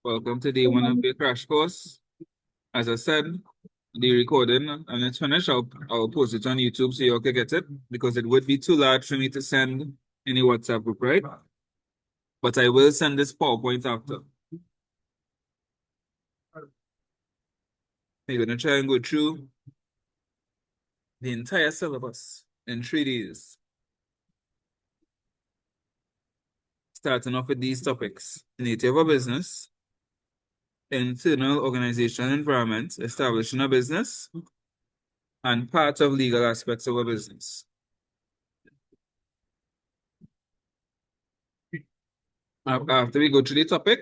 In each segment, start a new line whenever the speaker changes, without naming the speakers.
Welcome to day one of the crash course. As I said, the recording and it's finished. I'll post it on YouTube so you all can get it because it would be too large for me to send in the WhatsApp group, right? But I will send this PowerPoint after. We're going to try and go through the entire syllabus in 3 days. Starting off with these topics: nature of a business, internal organizational environment, establishing a business, and part of legal aspects of a business. After we go through the topic,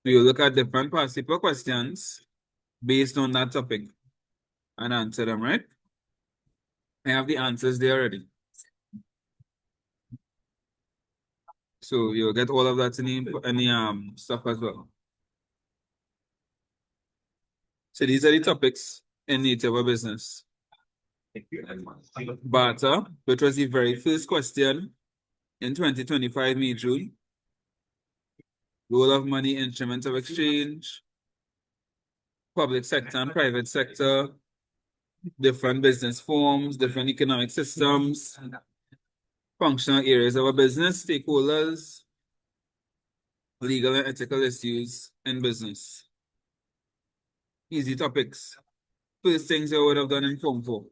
we will look at different participle questions based on that topic and answer them, right? I have the answers there already. So you'll get all of that in the stuff as well. So these are the topics in nature of a business. Barter, which was the very first question in 2025 May-June. Role of money, instruments of exchange, public sector and private sector, different business forms, different economic systems, functional areas of a business, stakeholders, legal and ethical issues in business. Easy topics. First things I would have done in Form 4.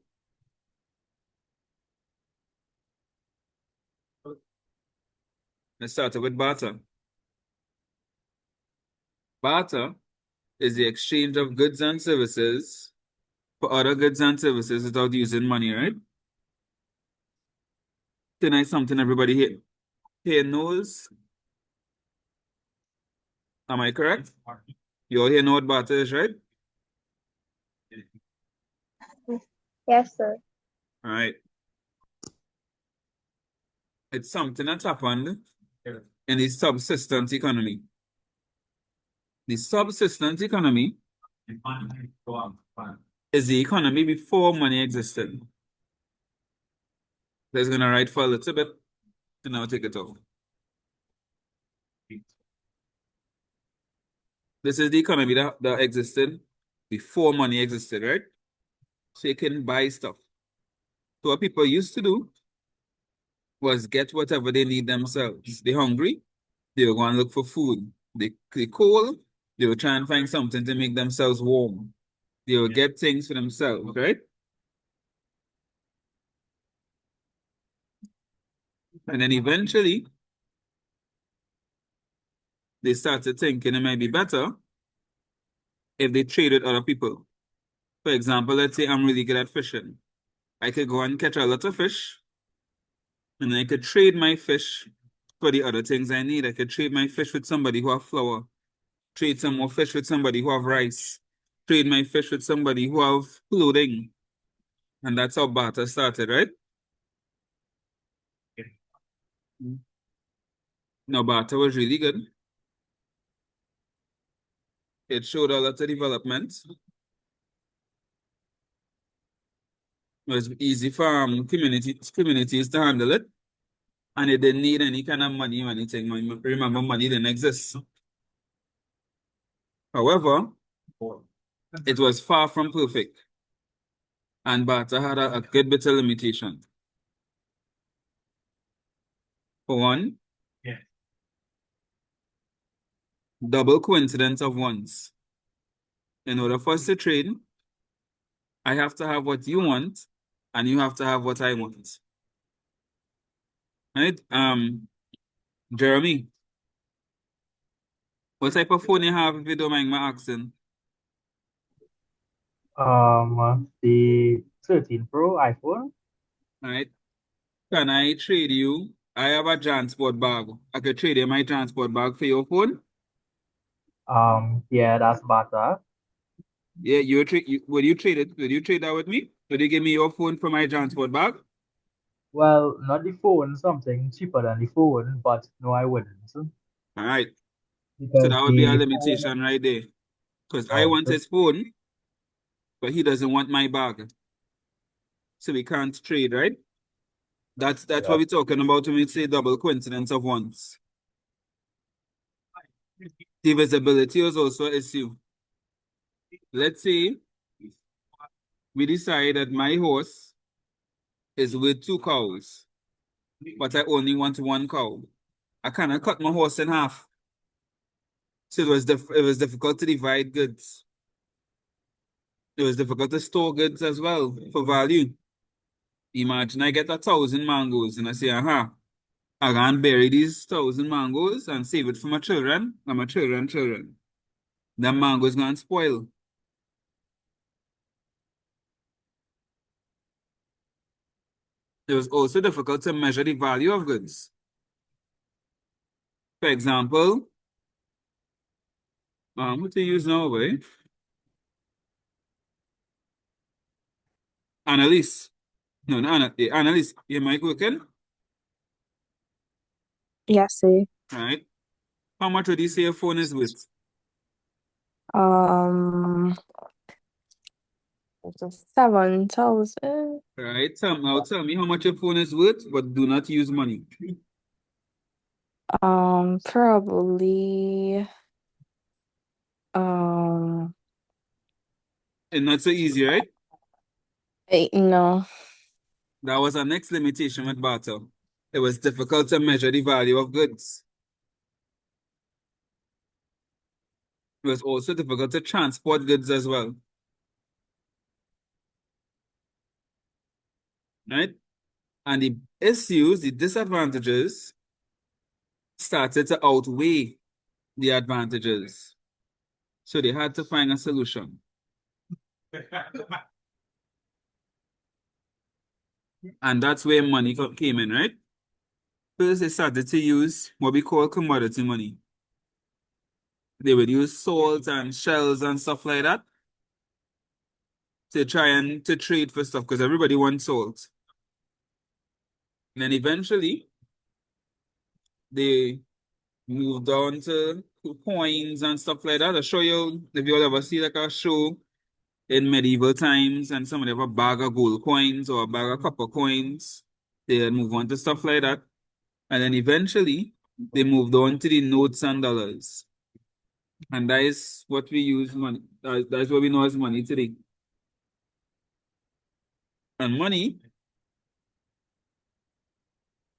Let's start with barter. Barter is the exchange of goods and services for other goods and services without using money, right? Tonight, something everybody here knows. Am I correct? You all here know what barter is, right?
Yes, sir.
All right. It's something that's happened in the subsistence economy. The subsistence economy is the economy before money existed. That's going to write for a little bit, and I'll take it off. This is the economy that existed before money existed, right? So you can buy stuff. So what people used to do was get whatever they need themselves. They're hungry, they will go and look for food. They cold, they will try and find something to make themselves warm. They will get things for themselves, right? And then eventually, they started thinking it might be better if they trade with other people. For example, let's say I'm really good at fishing. I could go and catch a lot of fish, and I could trade my fish for the other things I need. I could trade my fish with somebody who have flour, trade some more fish with somebody who have rice, trade my fish with somebody who have clothing. And that's how barter started, right? Now, barter was really good. It showed a lot of development. It was easy for communities to handle it. And it didn't need any kind of money or anything. Remember, money didn't exist. However, it was far from perfect. And barter had a good bit of limitation. For one, double coincidence of ones. In order for us to trade, I have to have what you want, and you have to have what I want. Right? Jeremy, what type of phone you have if you don't mind my asking?
The 13 Pro iPhone.
Right? Can I trade you? I have a transport bag. I could trade you my transport bag for your phone.
Yeah, that's better.
Yeah, would you trade it? Would you trade that with me? Would you give me your phone for my transport bag?
Well, not the phone, something cheaper than the phone, but no, I wouldn't.
All right. So
Because
that would be a
the phone,
limitation right there. Because I want his phone, but he doesn't want my bag. So we can't trade, right? That's
yeah.
what we're talking about when we say double coincidence of ones. Divisibility was also an issue. Let's say we decide that my horse is with 2 cows, but I only want 1 cow. I cannot cut my horse in half. So it was difficult to divide goods. It was difficult to store goods as well for value. Imagine I get 1,000 mangoes and I say, I can bury these 1,000 mangoes and save it for my children and my children. The mangoes gonna spoil. It was also difficult to measure the value of goods. For example, what do you use now, boy? Annalise. No, Annalise, you mic working?
Yes, sir.
Right. How much would you say your phone is worth?
Um, 7,000.
Right. Now tell me how much your phone is worth, but do not use money.
Probably. Um,
And not so easy, right?
no.
That was our next limitation with barter. It was difficult to measure the value of goods. It was also difficult to transport goods as well. Right? And the issues, the disadvantages, started to outweigh the advantages. So they had to find a solution. And that's where money came in, right? First, they started to use what we call commodity money. They would use salt and shells and stuff like that to try and to trade for stuff because everybody wants salt. And then eventually, they moved on to coins and stuff like that. I'll show you if you all ever see like a show in medieval times and somebody have a bag of gold coins or a bag of copper coins. They move on to stuff like that. And then eventually they moved on to the notes and dollars. And that is what we use money. That is what we know as money today. And money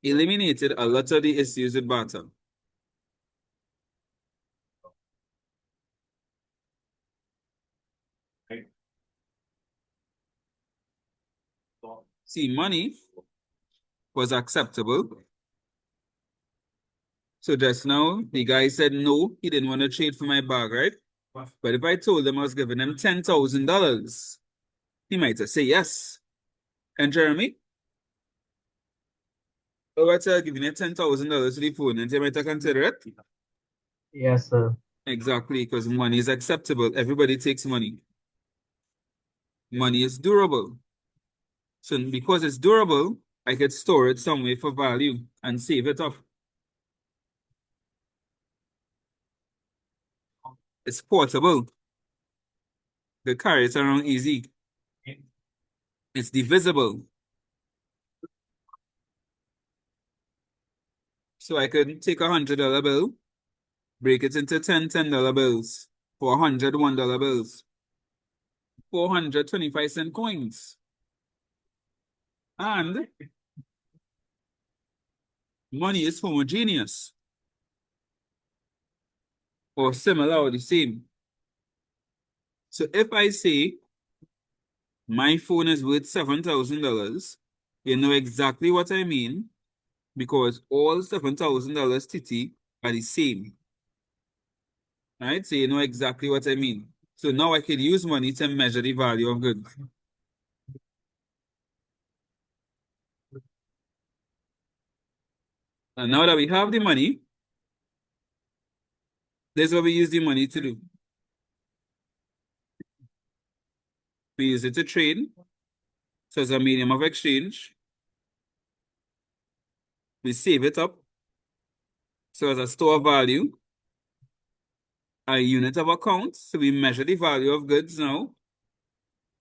eliminated a lot of the issues with barter. See, money was acceptable. So just now, the guy said no, he didn't want to trade for my bag, right? But if I told him I was giving him $10,000, he might have said yes. And Jeremy, if I tell giving you $10,000 to the phone, and he might have consider it?
Yes, sir.
Exactly, because money is acceptable. Everybody takes money. Money is durable. So because it's durable, I could store it somewhere for value and save it up. It's portable. The carry it around easy. It's divisible. So I could take $100 bill, break it into 10 $10 bills, 400 $1 bills, 400 25-cent coins. And money is homogeneous or similar or the same. So if I say my phone is worth $7,000, you know exactly what I mean because all $7,000 TT are the same. Right? So you know exactly what I mean. So now I can use money to measure the value of goods. And now that we have the money, this is what we use the money to do. We use it to trade, so as a medium of exchange. We save it up, so as a store of value, a unit of account, so we measure the value of goods now.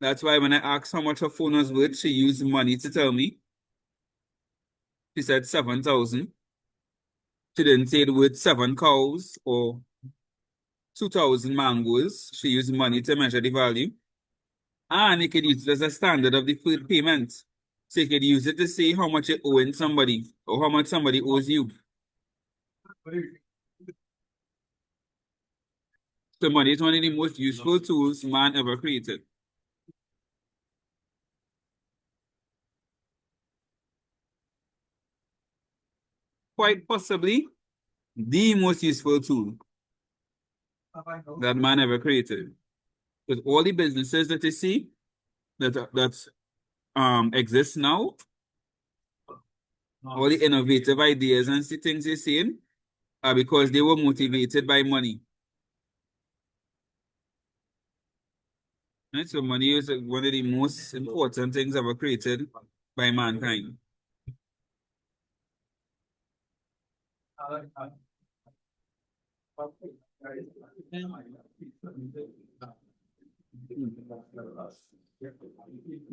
That's why when I asked how much her phone was worth, she used money to tell me. She said 7,000. She didn't say it worth 7 cows or 2,000 mangoes. She used money to measure the value. And you could use it as a standard of the food payment. So you could use it to see how much you owe somebody or how much somebody owes you. So money is one of the most useful tools man ever created. Quite possibly the most useful tool that man ever created. With all the businesses that you see that exist now, all the innovative ideas and things you're seeing are because they were motivated by money. Right? So money is one of the most important things ever created by mankind.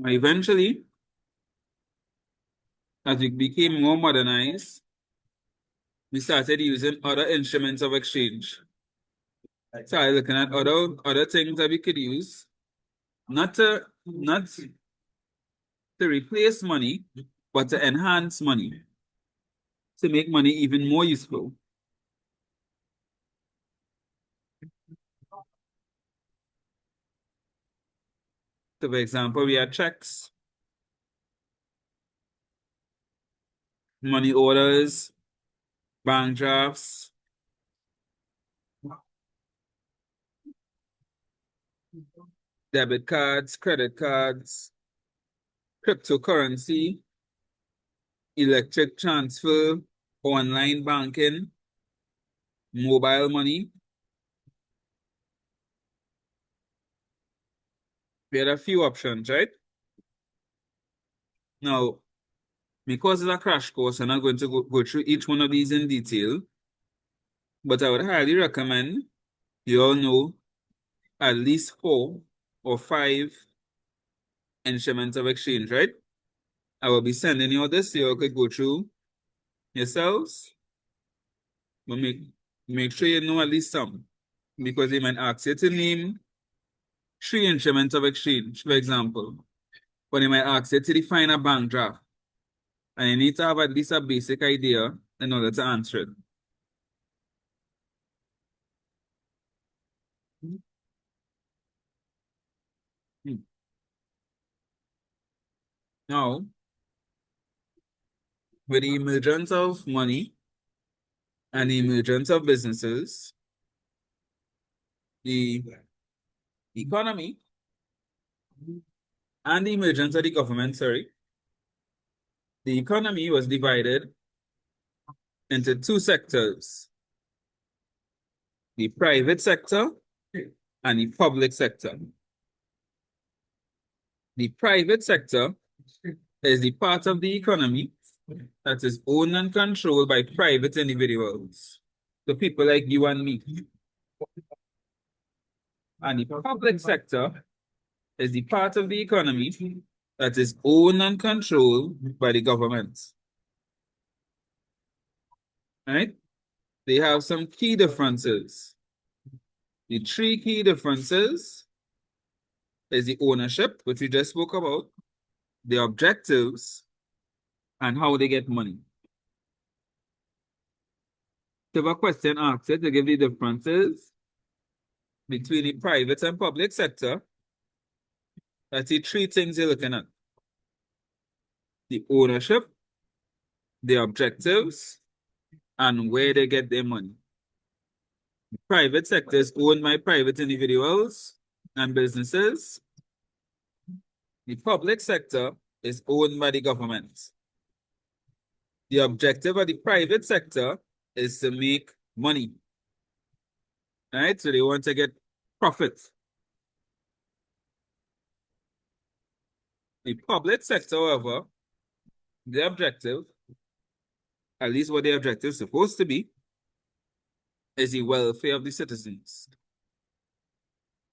Eventually, as we became more modernized, we started using other instruments of exchange. Started looking at other things that we could use, not to replace money, but to enhance money, to make money even more useful. So, for example, we had checks, money orders, bank drafts, debit cards, credit cards, cryptocurrency, electric transfer, online banking, mobile money. We had a few options, right? Now, because it's a crash course, I'm not going to go through each one of these in detail, but I would highly recommend you all know at least 4 or 5 instruments of exchange, right? I will be sending you all this so you could go through yourselves. But make sure you know at least some, because they might ask you to name 3 instruments of exchange, for example. But they might ask you to define a bank draft. And you need to have at least a basic idea in order to answer it. Now, with the emergence of money and the emergence of businesses, the economy and the emergence of the government, the economy was divided into 2 sectors, the private sector and the public sector. The private sector is the part of the economy that is owned and controlled by private individuals, the people like you and me. And the public sector is the part of the economy that is owned and controlled by the government. Right? They have some key differences. The 3 key differences is the ownership, which we just spoke about, the objectives, and how they get money. So if a question asks you to give the differences between the private and public sector, that's the 3 things you're looking at. The ownership, the objectives, and where they get their money. The private sector is owned by private individuals and businesses. The public sector is owned by the government. The objective of the private sector is to make money. Right? So they want to get profit. The public sector, however, the objective, at least what the objective is supposed to be, is the welfare of the citizens.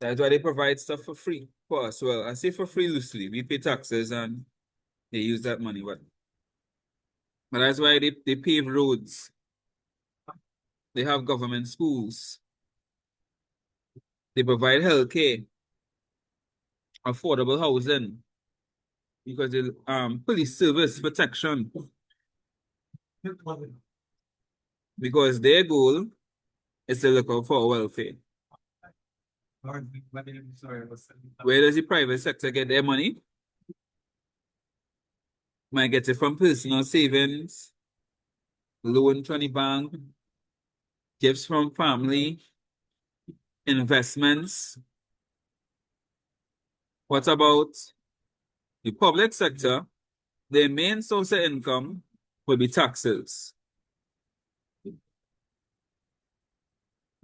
That's why they provide stuff for free for us. Well, I say for free loosely. We pay taxes and they use that money. But that's why they pave roads. They have government schools. They provide healthcare, affordable housing, because the police service protection, because their goal is to look out for welfare. Where does the private sector get their money? Might get it from personal savings, loan from the bank, gifts from family, investments. What about the public sector? Their main source of income will be taxes.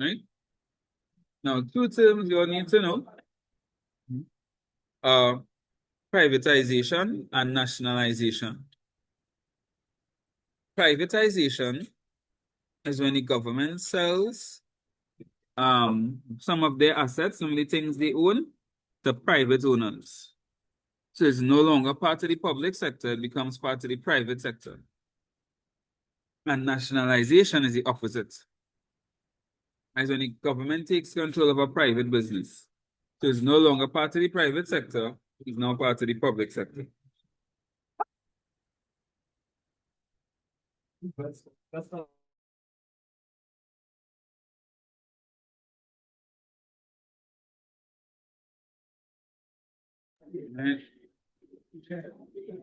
Right? Now, two terms you all need to know are privatization and nationalization. Privatization is when the government sells some of their assets, some of the things they own, to private owners. So it's no longer part of the public sector, it becomes part of the private sector. And nationalization is the opposite. As when the government takes control of a private business. So it's no longer part of the private sector, it's now part of the public sector. Right.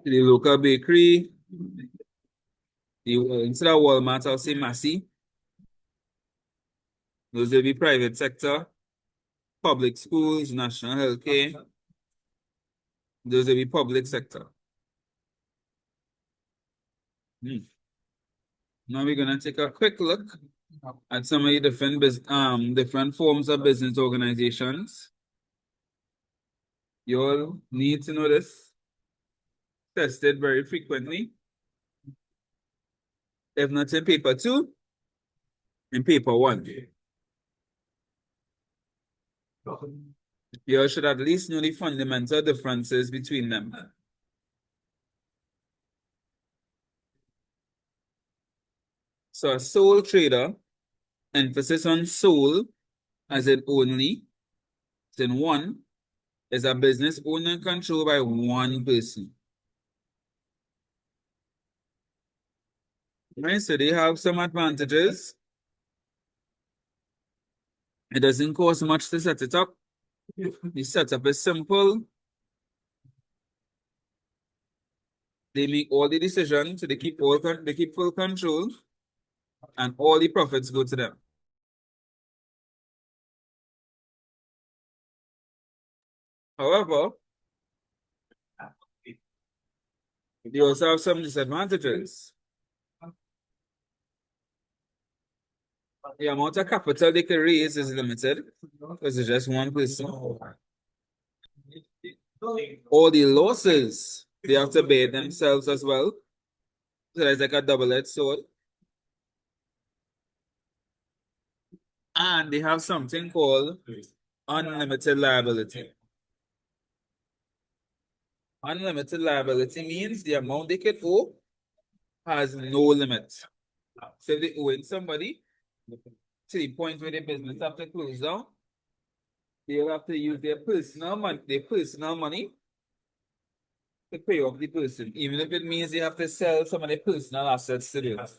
The local bakery, instead of Walmart, I'll say Massey. Those will be private sector, public schools, national healthcare. Those will be public sector. Now we're gonna take a quick look at some of the different forms of business organizations. You all need to know this. Tested very frequently. If not in paper 2, in paper 1. You all should at least know the fundamental differences between them. So a sole trader, emphasis on sole, as in only, as in one, is a business owned and controlled by one person. Right, so they have some advantages. It doesn't cost much to set it up. The setup is simple. They make all the decisions, so they keep full control, and all the profits go to them. However, they also have some disadvantages. The amount of capital they can raise is limited because it's just one person. All the losses they have to bear themselves as well. So it's like a double-edged sword. And they have something called unlimited liability. Unlimited liability means the amount they can owe has no limit. So if they owe somebody to the point where the business have to close down, they'll have to use their personal money to pay off the person, even if it means they have to sell some of their personal assets to do it.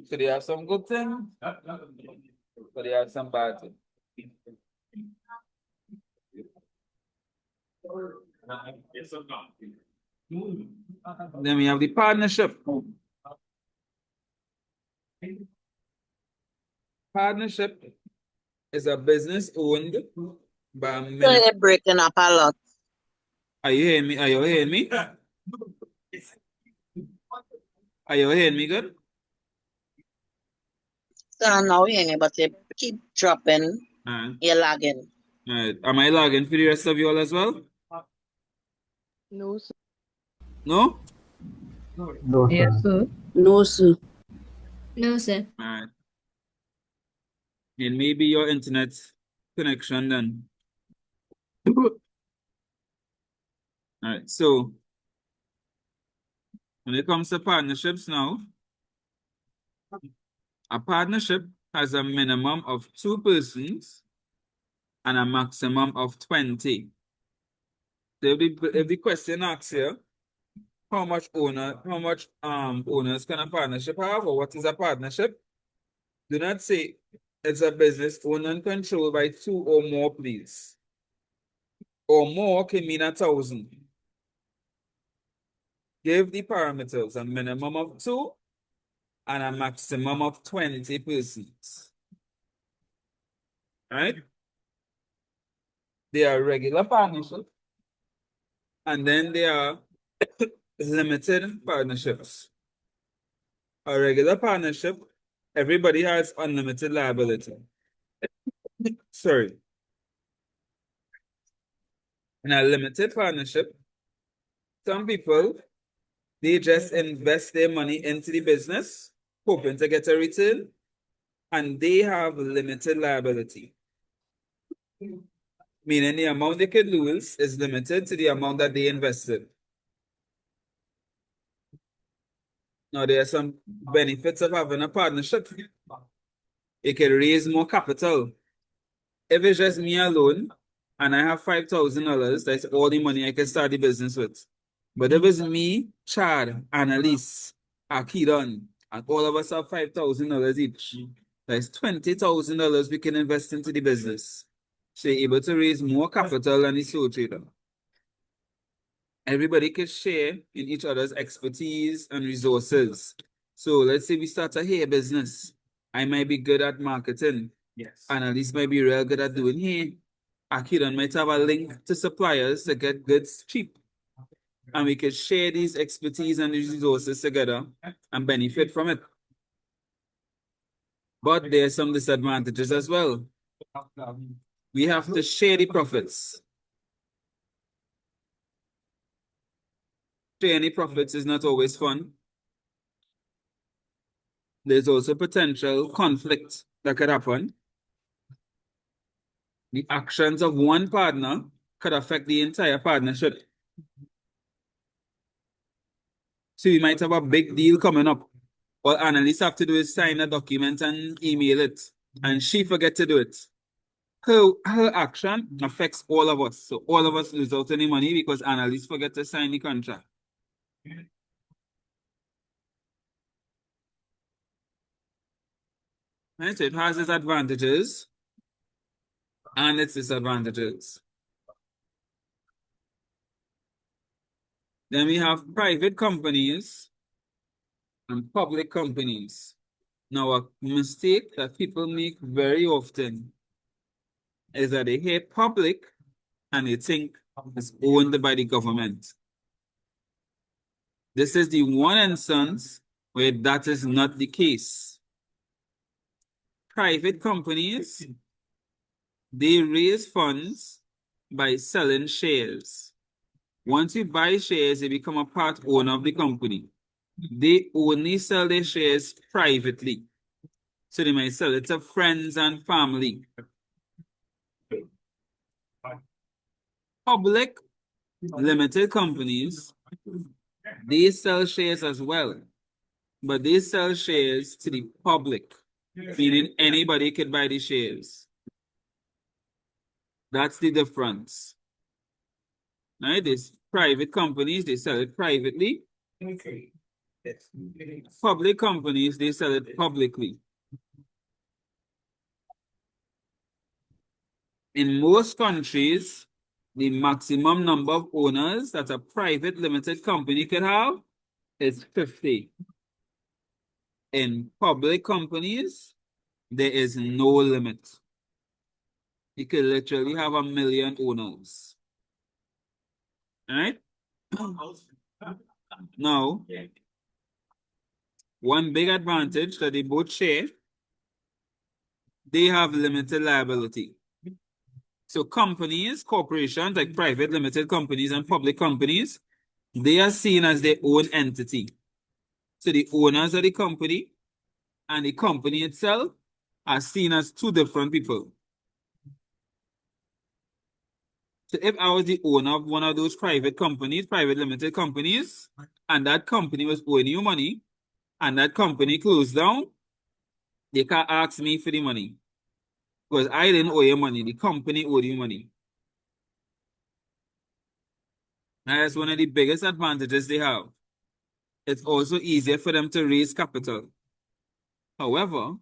So they have some good things, but they have some bad things. Then we have the partnership. Partnership is a business owned by many.
So they're breaking up a lot.
Are you hearing me? Are you hearing me? Are you hearing me good?
So now you're hearing, but they keep dropping. You're lagging.
Alright. Am I lagging for the rest of you all as well?
No, sir.
No?
No, sir.
Yes, sir.
No, sir.
No, sir.
Alright. It may be your internet connection then. All right, so when it comes to partnerships now, a partnership has a minimum of 2 persons and a maximum of 20. So if the question asks here, how much owners can a partnership have, or what is a partnership? Do not say it's a business owned and controlled by 2 or more, please. Or more can mean 1,000. Give the parameters a minimum of 2 and a maximum of 20 persons. Right? They are regular partnerships, and then they are limited partnerships. A regular partnership, everybody has unlimited liability. Sorry. In a limited partnership, some people, they just invest their money into the business, hoping to get a return, and they have limited liability. Meaning the amount they could lose is limited to the amount that they invested. Now, there are some benefits of having a partnership. You can raise more capital. If it's just me alone and I have $5,000, that's all the money I can start the business with. But if it's me, Chad, Annalise, Akidon, and all of us have $5,000 each, that's $20,000 we can invest into the business. So you're able to raise more capital than the sole trader. Everybody can share in each other's expertise and resources. So let's say we start a hair business. I might be good at marketing. Yes. Annalise might be real good at doing hair. Akidon might have a link to suppliers to get goods cheap. And we can share these expertise and resources together and benefit from it. But there are some disadvantages as well. We have to share the profits. Sharing the profits is not always fun. There's also potential conflict that could happen. The actions of one partner could affect the entire partnership. So you might have a big deal coming up. All analysts have to do is sign a document and email it. And she forget to do it. Her action affects all of us. So all of us lose out any money because analysts forget to sign the contract. Right? So it has its advantages and its disadvantages. Then we have private companies and public companies. Now, a mistake that people make very often is that they hear public and they think it's owned by the government. This is the one instance where that is not the case. Private companies, they raise funds by selling shares. Once you buy shares, they become a part owner of the company. They only sell their shares privately. So they might sell it to friends and family. Public limited companies, they sell shares as well. But they sell shares to the public, meaning anybody could buy the shares. That's the difference. Right? These private companies, they sell it privately. Public companies, they sell it publicly. In most countries, the maximum number of owners that a private limited company can have is 50. In public companies, there is no limit. You can literally have 1 million owners. All right? Now, one big advantage that they both share, they have limited liability. So companies, corporations, like private limited companies and public companies, they are seen as their own entity. So the owners of the company and the company itself are seen as two different people. So if I was the owner of one of those private companies, private limited companies, and that company was owing you money, and that company closed down, they can't ask me for the money. Because I didn't owe you money, the company owed you money. And that's one of the biggest advantages they have. It's also easier for them to raise capital. However,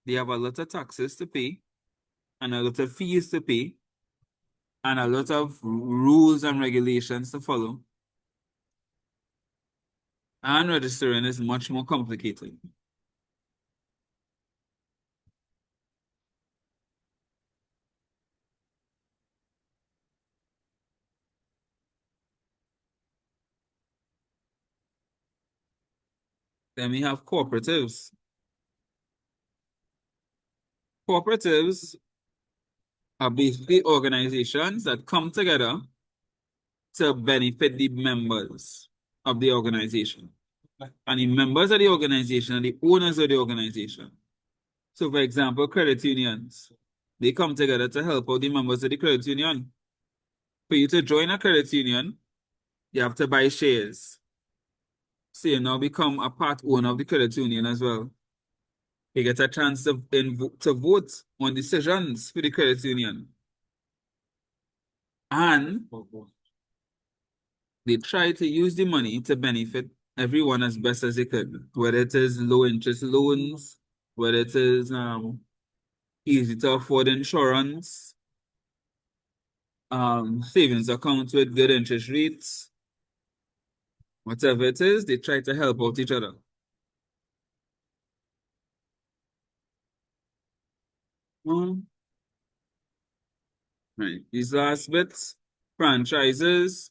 they have a lot of taxes to pay, and a lot of fees to pay, and a lot of rules and regulations to follow. And registering is much more complicated. Then we have cooperatives. Cooperatives are basically organizations that come together to benefit the members of the organization. And the members of the organization are the owners of the organization. So, for example, credit unions, they come together to help out the members of the credit union. For you to join a credit union, you have to buy shares. So you now become a part owner of the credit union as well. You get a chance to vote on decisions for the credit union. And they try to use the money to benefit everyone as best as they could, whether it is low interest loans, whether it is easy to afford insurance, savings accounts with good interest rates, whatever it is, they try to help out each other. Right, these last bits, franchises.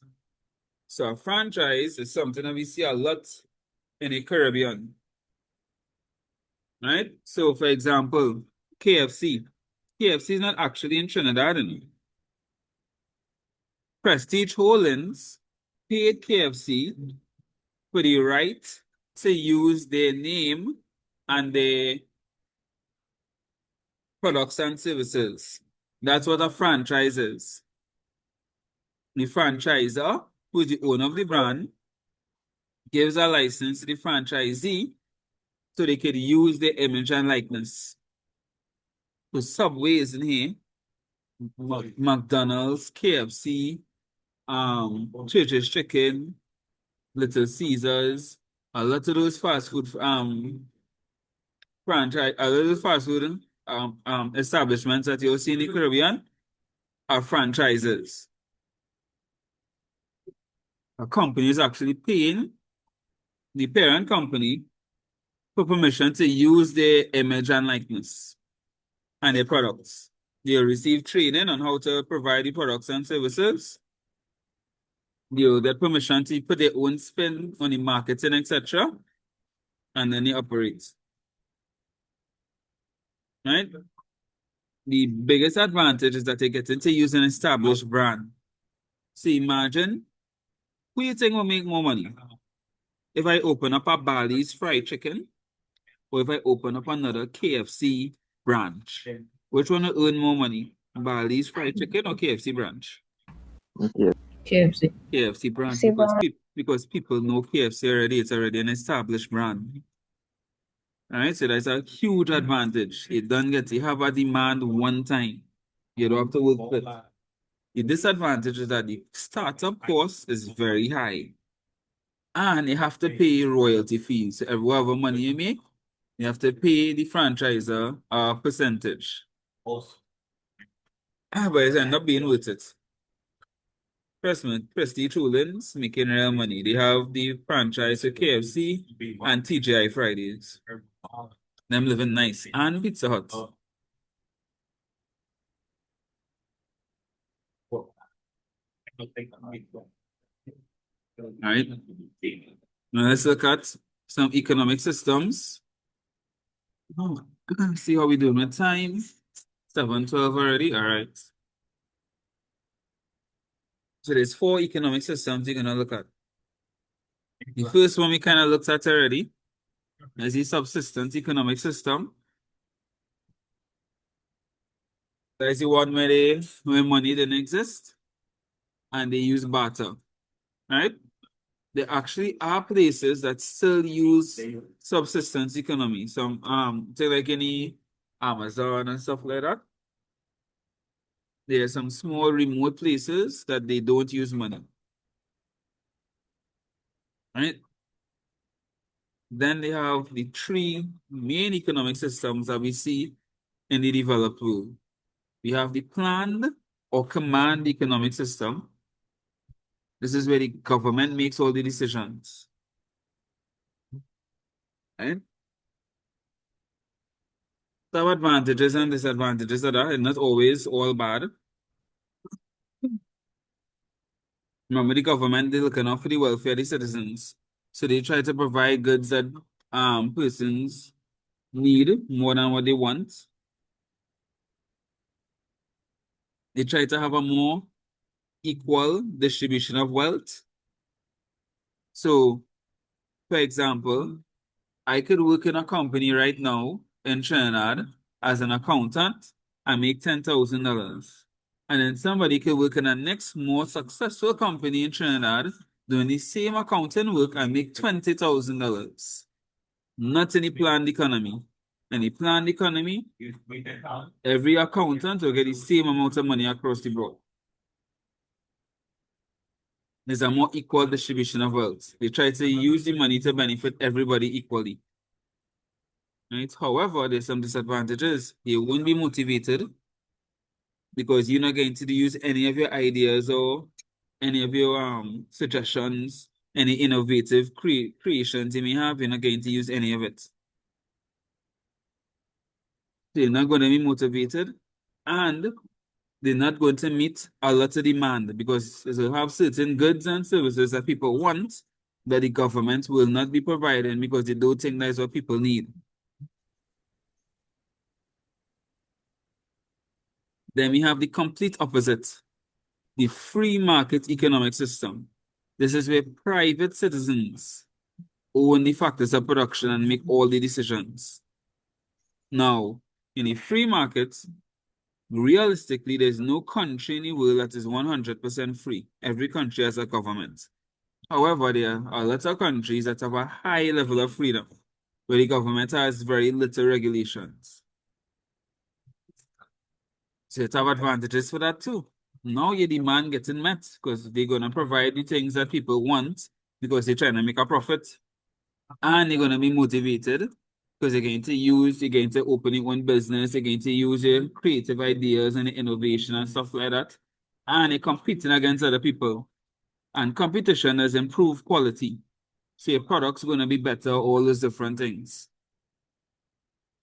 So a franchise is something that we see a lot in the Caribbean. Right? So for example, KFC. KFC is not actually in Trinidad. Prestige Holdings paid KFC for the right to use their name and their products and services. That's what a franchise is. The franchisor, who is the owner of the brand, gives a license to the franchisee so they could use their image and likeness. So Subway is in here, McDonald's, KFC, Church's Chicken, Little Caesars, a lot of those fast food franchise, a lot of those fast food establishments that you'll see in the Caribbean are franchises. A company is actually paying the parent company for permission to use their image and likeness and their products. They'll receive training on how to provide the products and services. They'll get permission to put their own spin on the marketing, etc. And then they operate. Right? The biggest advantage is that they get into use an established brand. So imagine, who you think will make more money? If I open up a Bally's fried chicken, or if I open up another KFC branch, which one will earn more money? Bally's fried chicken or KFC branch?
KFC.
KFC branch, because people know KFC already. It's already an established brand. All right, so that's a huge advantage. You don't get to have a demand one time. You don't have to work with it. The disadvantage is that the startup cost is very high. And you have to pay royalty fees. So whatever money you make, you have to pay the franchisor a percentage. But it ends up being worth it. Prestige Holdings making real money. They have the franchise for KFC and TGI Fridays. Them living nice. And Pizza Hut. Alright. Now let's look at some economic systems. See how we doing with time. 7:12 already. Alright. So there's 4 economic systems you're gonna look at. The first one we kind of looked at already is the subsistence economic system. That is the one where money didn't exist. and they use barter, right? There actually are places that still use subsistence economy. Some say like any Amazon and stuff like that. There are some small remote places that they don't use money. Right? Then they have the three main economic systems that we see in the developed world. We have the planned or command economic system. This is where the government makes all the decisions. Right? There are advantages and disadvantages of that, and not always all bad. Remember, the government, they're looking out for the welfare of the citizens. So they try to provide goods that persons need more than what they want. They try to have a more equal distribution of wealth. So, for example, I could work in a company right now in Trinidad as an accountant and make $10,000. And then somebody could work in a next more successful company in Trinidad doing the same accounting work and make $20,000. Not in the planned economy. In the planned economy, every accountant will get the same amount of money across the board. There's a more equal distribution of wealth. They try to use the money to benefit everybody equally. Right? However, there's some disadvantages. You won't be motivated because you're not going to use any of your ideas or any of your suggestions, any innovative creations you may have. You're not going to use any of it. So you're not going to be motivated, and they're not going to meet a lot of demand because they have certain goods and services that people want that the government will not be providing because they don't think that's what people need. Then we have the complete opposite, the free market economic system. This is where private citizens own the factors of production and make all the decisions. Now, in a free market, realistically, there's no country in the world that is 100% free. Every country has a government. However, there are a lot of countries that have a high level of freedom, where the government has very little regulations. So it have advantages for that too. Now your demand getting met because they're going to provide the things that people want because they're trying to make a profit. And they're going to be motivated because they're going to open your own business, they're going to use your creative ideas and innovation and stuff like that. And they're competing against other people. And competition has improved quality. So your product's going to be better, all those different things.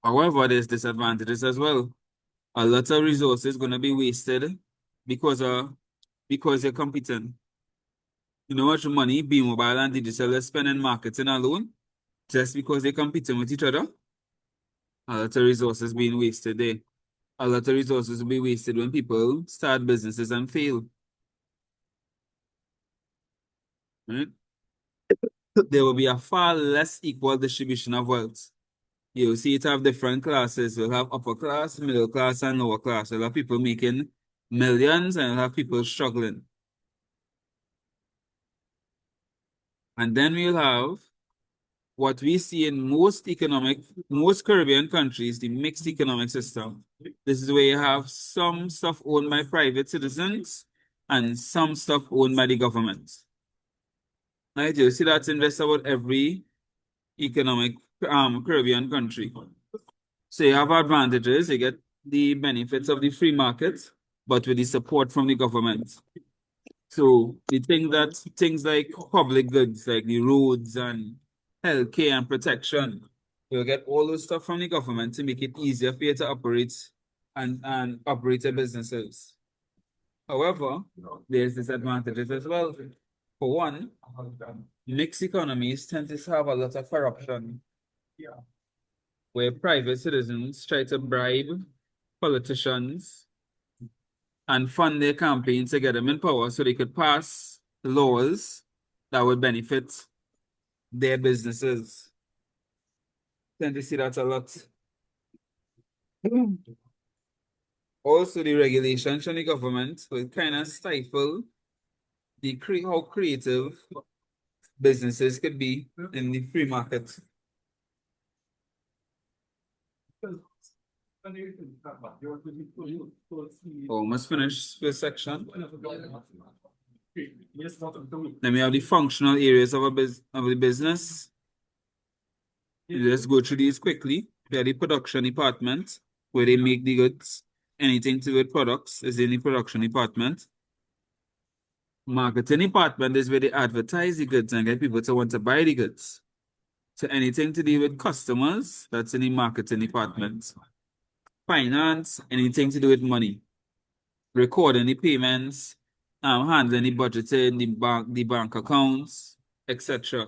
However, there's disadvantages as well. A lot of resources going to be wasted because you're competing. You know how much money B-Mobile and Digital is spending marketing alone just because they're competing with each other? A lot of resources being wasted there. A lot of resources will be wasted when people start businesses and fail. Right? There will be a far less equal distribution of wealth. You'll see it have different classes. You'll have upper class, middle class, and lower class. You'll have people making millions and you'll have people struggling. And then we'll have what we see in most Caribbean countries, the mixed economic system. This is where you have some stuff owned by private citizens and some stuff owned by the government. Right? You see that's in just about every economic Caribbean country. So you have advantages, you get the benefits of the free market, but with the support from the government. So we think that things like public goods, like the roads and healthcare and protection, you'll get all those stuff from the government to make it easier for you to operate and operate your businesses. However, there's disadvantages as well. For one, mixed economies tend to have a lot of corruption, where private citizens try to bribe politicians and fund their campaigns to get them in power so they could pass laws that would benefit their businesses. Tend to see that a lot. Also, the regulations from the government will kind of stifle how creative businesses could be in the free market. Almost finished first section. Then we have the functional areas of the business. Let's go through these quickly. We have the production department, where they make the goods. Anything to do with products is in the production department. Marketing department is where they advertise the goods and get people to want to buy the goods. So anything to do with customers, that's in the marketing department. Finance, anything to do with money. Recording the payments, handling the budgeting, the bank accounts, etc.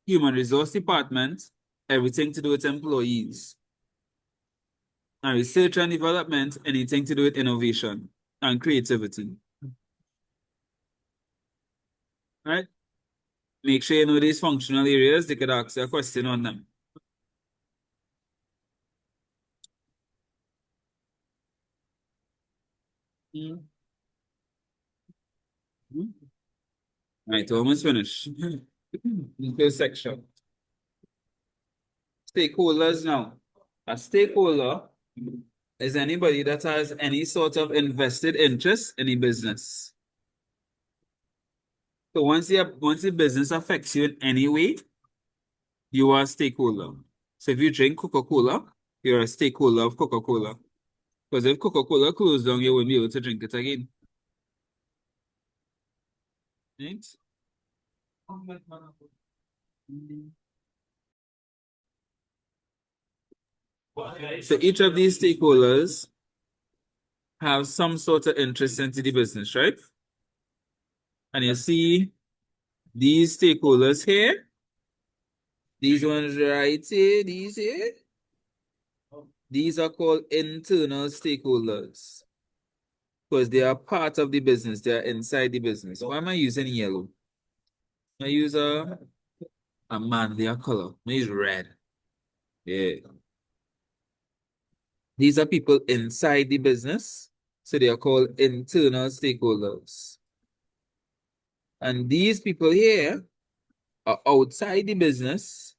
Human resource department, everything to do with employees. And research and development, anything to do with innovation and creativity. Right? Make sure you know these functional areas. They could ask you a question on them. Right, almost finished. The first section. Stakeholders now. A stakeholder is anybody that has any sort of invested interest in a business. So once the business affects you in any way, you are a stakeholder. So if you drink Coca-Cola, you're a stakeholder of Coca-Cola. Because if Coca-Cola closed down, you wouldn't be able to drink it again. Right? So each of these stakeholders have some sort of interest into the business, right? And you see these stakeholders here, these ones right here, these here, these are called internal stakeholders because they are part of the business. They are inside the business. Why am I using yellow? I use a manlier color. I use red. Yeah. These are people inside the business. So they are called internal stakeholders. And these people here are outside the business.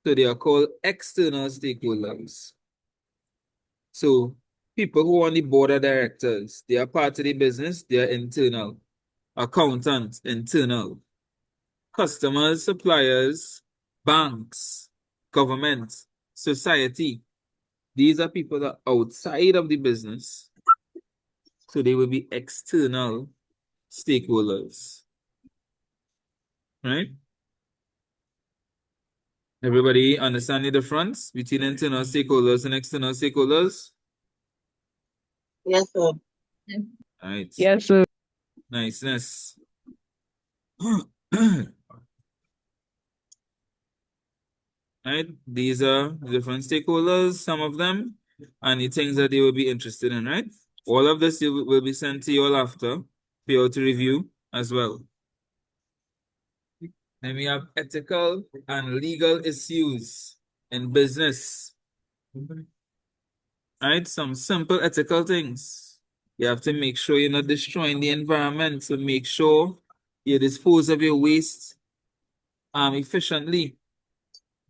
So they are called external stakeholders. So people who are on the board of directors, they are part of the business, they are internal. Accountants, internal. Customers, suppliers, banks, government, society. These are people that are outside of the business. So they will be external stakeholders. Right? Everybody understand the difference between internal stakeholders and external stakeholders?
Yes, sir.
Right.
Yes, sir.
Niceness. Right? These are different stakeholders, some of them, and the things that they will be interested in, right? All of this will be sent to you all after for you to review as well. Then we have ethical and legal issues in business. Right? Some simple ethical things. You have to make sure you're not destroying the environment. So make sure you dispose of your waste efficiently.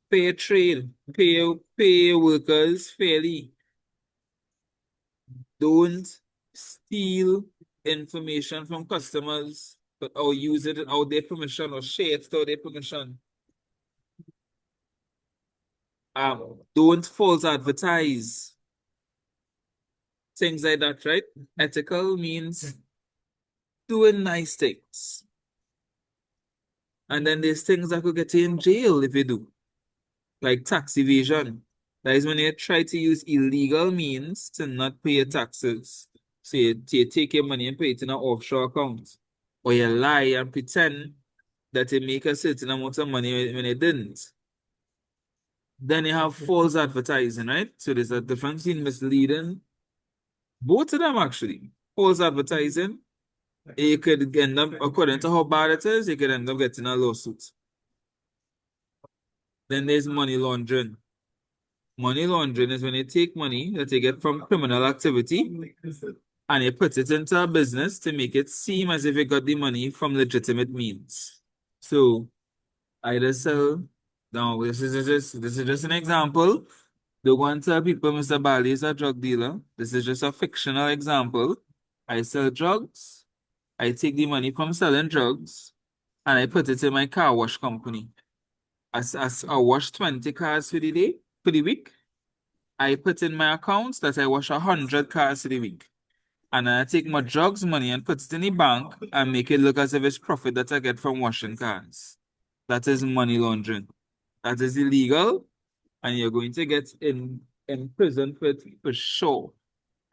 Fair trade. Pay your workers fairly. Don't steal information from customers or use it without their permission or share it without their permission. Don't false advertise. Things like that, right? Ethical means doing nice things. And then there's things that could get you in jail if you do. Like tax evasion. That is when you try to use illegal means to not pay your taxes. So you take your money and put it in an offshore account. Or you lie and pretend that you make a certain amount of money when you didn't. Then you have false advertising, right? So there's a difference in misleading. Both of them actually. False advertising, you could end up, according to how bad it is, you could end up getting a lawsuit. Then there's money laundering. Money laundering is when you take money that you get from criminal activity and you put it into a business to make it seem as if you got the money from legitimate means. So either sell. No, this is just an example. Don't want to tell people Mr. Bally is a drug dealer. This is just a fictional example. I sell drugs. I take the money from selling drugs and I put it in my car wash company. As I wash 20 cars for the day, for the week, I put in my accounts that I wash 100 cars for the week. And I take my drugs money and put it in the bank and make it look as if it's profit that I get from washing cars. That is money laundering. That is illegal, and you're going to get in prison for sure.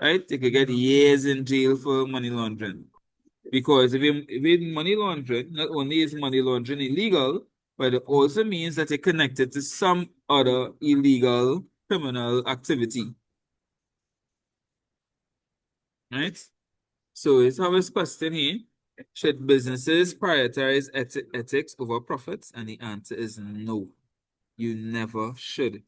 Right? You could get years in jail for money laundering. Because if money laundering, not only is money laundering illegal, but it also means that you're connected to some other illegal criminal activity. Right? So it's our question here. Should businesses prioritize ethics over profits? And the answer is no. You never should.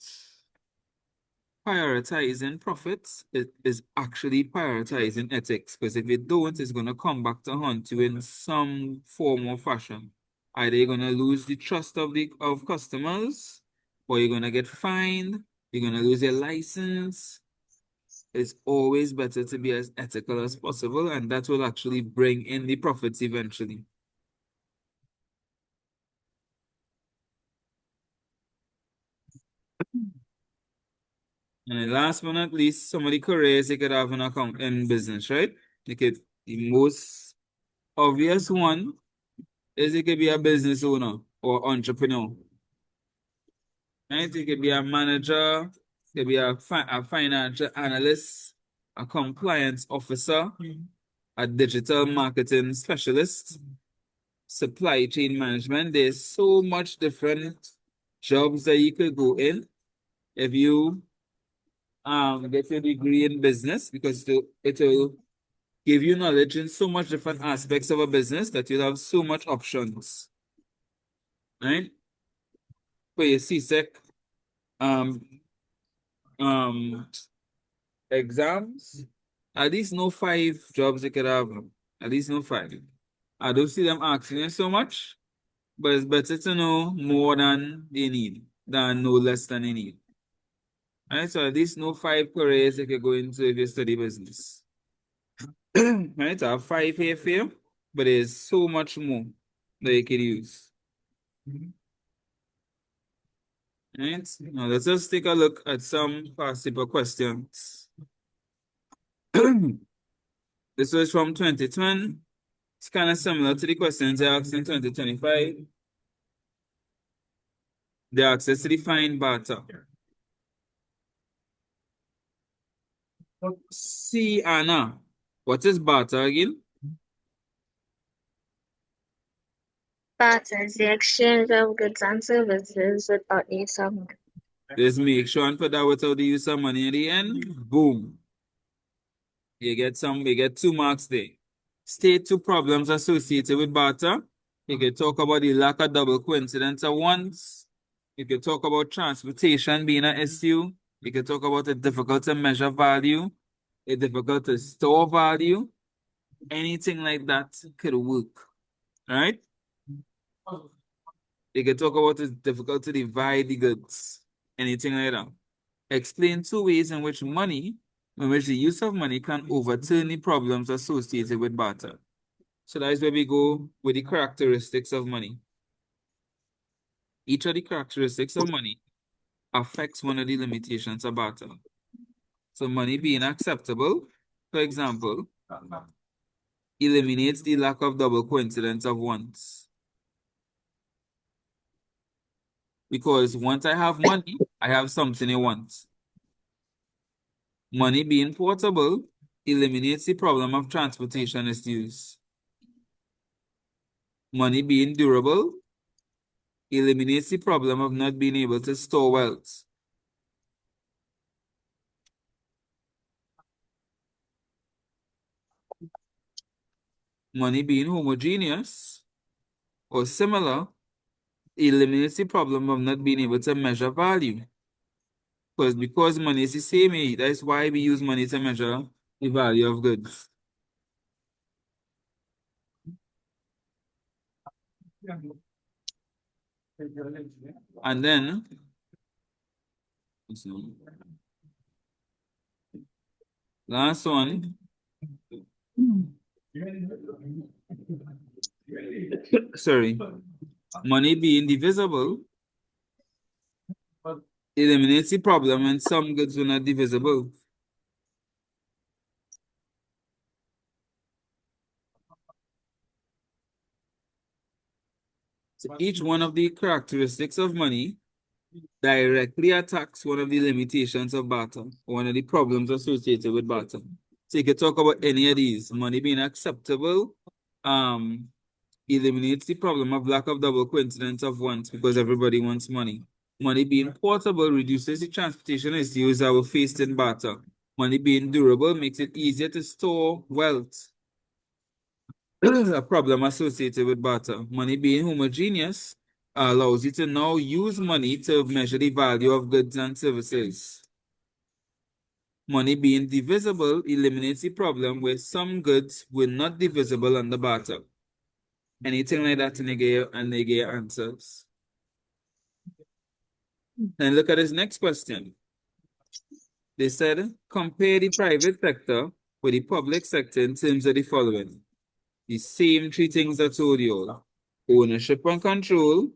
Prioritizing profits is actually prioritizing ethics, because if you don't, it's going to come back to haunt you in some form or fashion. Either you're going to lose the trust of customers, or you're going to get fined, you're going to lose your license. It's always better to be as ethical as possible, and that will actually bring in the profits eventually. And then last but not least, some of the careers you could have in account in business, right? The most obvious one is you could be a business owner or entrepreneur. Right? You could be a manager, you could be a financial analyst, a compliance officer, a digital marketing specialist, supply chain management. There's so much different jobs that you could go in if you get your degree in business, because it will give you knowledge in so much different aspects of a business that you'll have so much options. Right? For your CSEC um exams, at least know 5 jobs you could have. At least know 5. I don't see them asking you so much, but it's better to know more than they need than know less than they need. Right? So at least know 5 careers you could go into if you study business. Right? I have 5 here for you, but there's so much more that you could use. Right? Now let's just take a look at some past paper questions. This was from 2020. It's kind of similar to the questions they asked in 2025. They asked us to define barter. See, Anna, what is barter again?
Barter is the exchange of goods and services without use of money.
Just make sure and put that without the use of money at the end. Boom. You get 2 marks there. State 2 problems associated with barter. You can talk about the lack of double coincidence at once. You can talk about transportation being an issue. You can talk about it difficult to measure value. It's difficult to store value. Anything like that could work. Right? You can talk about it's difficult to divide the goods. Anything like that. Explain 2 ways in which the use of money can overturn the problems associated with barter. So that is where we go with the characteristics of money. Each of the characteristics of money affects one of the limitations of barter. So money being acceptable, for example, eliminates the lack of double coincidence of wants. Because once I have money, I have something I want. Money being portable eliminates the problem of transportation issues. Money being durable eliminates the problem of not being able to store wealth. Money being homogeneous or similar eliminates the problem of not being able to measure value. Because money is the same, that's why we use money to measure the value of goods. And then last one. Sorry. Money being divisible eliminates the problem when some goods were not divisible. So each one of the characteristics of money directly attacks one of the limitations of barter, one of the problems associated with barter. So you can talk about any of these. Money being acceptable, eliminates the problem of lack of double coincidence of wants because everybody wants money. Money being portable reduces the transportation issues that were faced in barter. Money being durable makes it easier to store wealth. A problem associated with barter. Money being homogeneous allows you to now use money to measure the value of goods and services. Money being divisible eliminates the problem where some goods were not divisible under barter. Anything like that, and they get answers. And look at this next question. They said, compare the private sector with the public sector in terms of the following. The same three things I told you all. Ownership and control,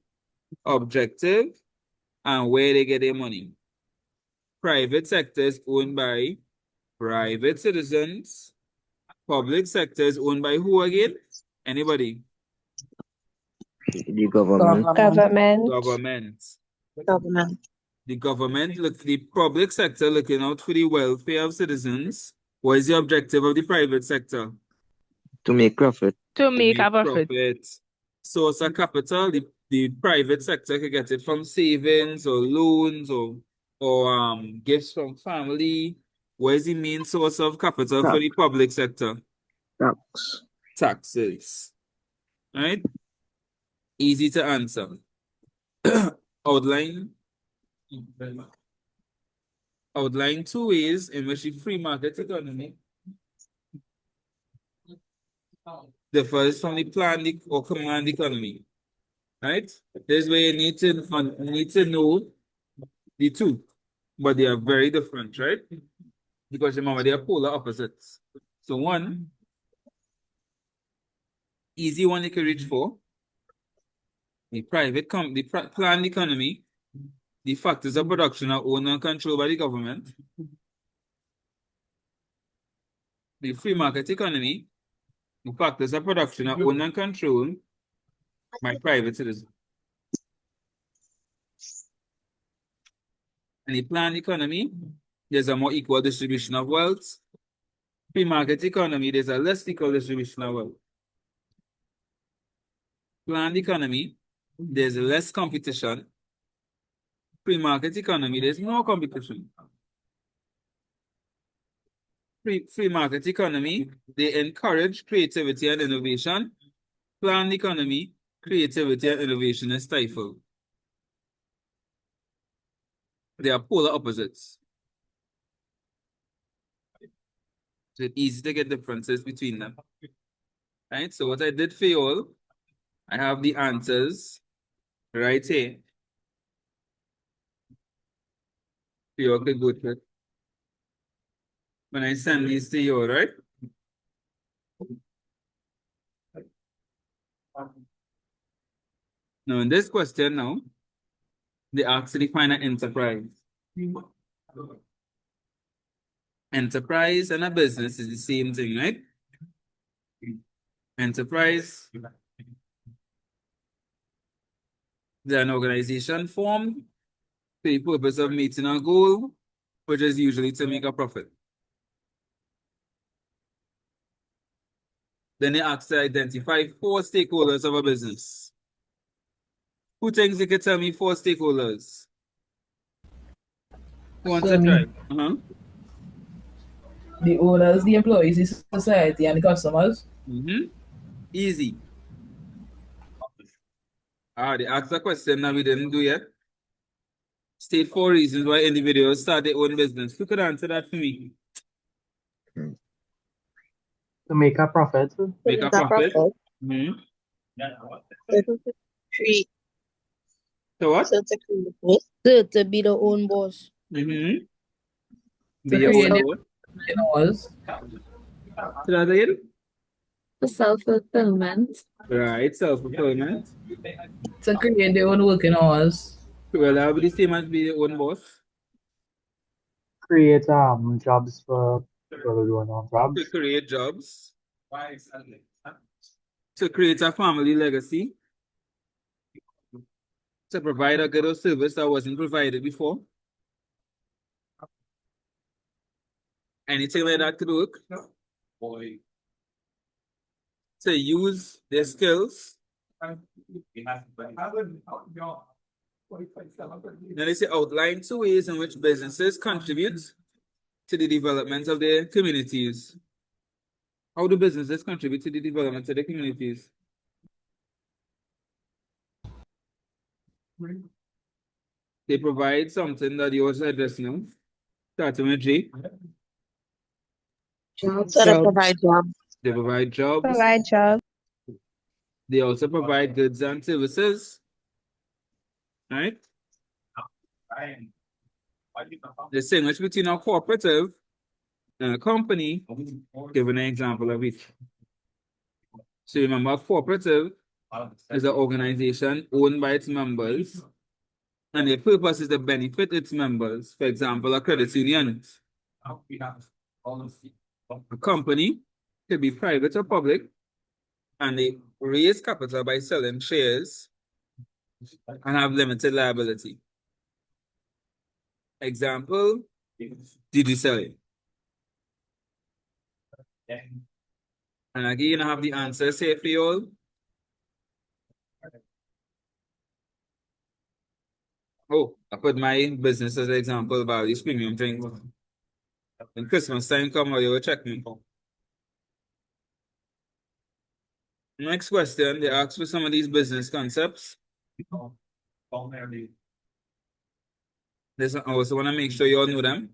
objective, and where they get their money. Private sector is owned by private citizens. Public sector is owned by who again? Anybody?
The government.
Government.
Government. The government, look, the public sector looking out for the welfare of citizens. What is the objective of the private sector?
To make profit.
To make a profit.
Source of capital, the private sector can get it from savings or loans or gifts from family. What is the main source of capital for the public sector?
Tax.
Taxes. Right? Easy to answer. Outline two ways in which the free market economy differs from the planned or command economy. Right? This way you need to know the two, but they are very different, right? Because remember they are polar opposites. So one easy one you can reach for the planned economy. The factors of production are owned and controlled by the government. The free market economy, the factors of production are owned and controlled by private citizens. In the planned economy, there's a more equal distribution of wealth. Free market economy, there's a less equal distribution of wealth. Planned economy, there's less competition. Free market economy, there's more competition. Free market economy, they encourage creativity and innovation. Planned economy, creativity and innovation is stifled. They are polar opposites. So it's easy to get differences between them. Right? So what I did for you all, I have the answers right here. You all can go through it. When I send these to you, right? Now in this question now, they actually find an enterprise. Enterprise and a business is the same thing, right? Enterprise, they're an organization formed for the purpose of meeting a goal, which is usually to make a profit. Then they ask to identify 4 stakeholders of a business. Who thinks they could tell me 4 stakeholders? Who wants to try?
The owners, the employees, the society, and the customers.
Easy. They asked a question that we didn't do yet. State 4 reasons why individuals start their own business. Who could answer that for me?
To make a profit.
Make a profit.
Create.
So what?
So to create what?
So to be the own boss.
Mm-hmm.
To
Be your
create
own
their
boss.
hours.
So that again?
For self-fulfillment.
Right, self-fulfillment.
To create their own working hours.
Well, that would be the same as be your own boss.
Create jobs for people who don't have
To
jobs.
create jobs. To create a family legacy. To provide a good service that wasn't provided before. Anything like that could work. To use their skills. Then they say outline 2 ways in which businesses contribute to the development of their communities. How do businesses contribute to the development of their communities? They provide something that you also address now. Starting with J.
Jobs.
So to provide jobs.
They provide jobs.
Provide jobs.
They also provide goods and services. Right? The distinguish between a cooperative and a company, give an example of each. So remember, a cooperative is an organization owned by its members, and their purpose is to benefit its members. For example, a credit union. A company could be private or public, and they raise capital by selling shares and have limited liability. Example, did you sell it? And again, you have the answer say for you all. Oh, I put my business as an example, Bally's premium drink. When Christmas time come, you will check me. Next question, they ask for some of these business concepts. This I also want to make sure you all know them.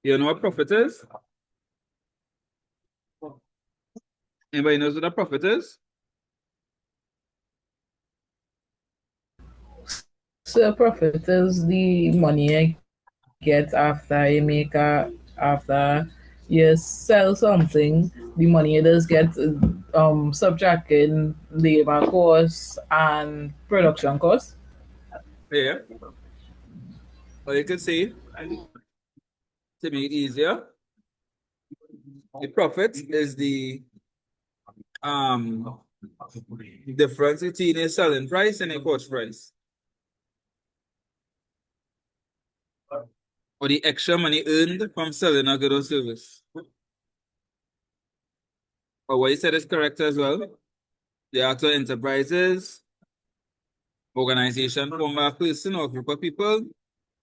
You know what profit is? Anybody knows what a profit is?
So profit is the money I get after you sell something, the money you just get subtracting labor costs and production costs.
Yeah. Or you could say, to make it easier, the profit is the difference between a selling price and a cost price. Or the extra money earned from selling a good or service. But what you said is correct as well. The actual enterprises, organization formed by a person or group of people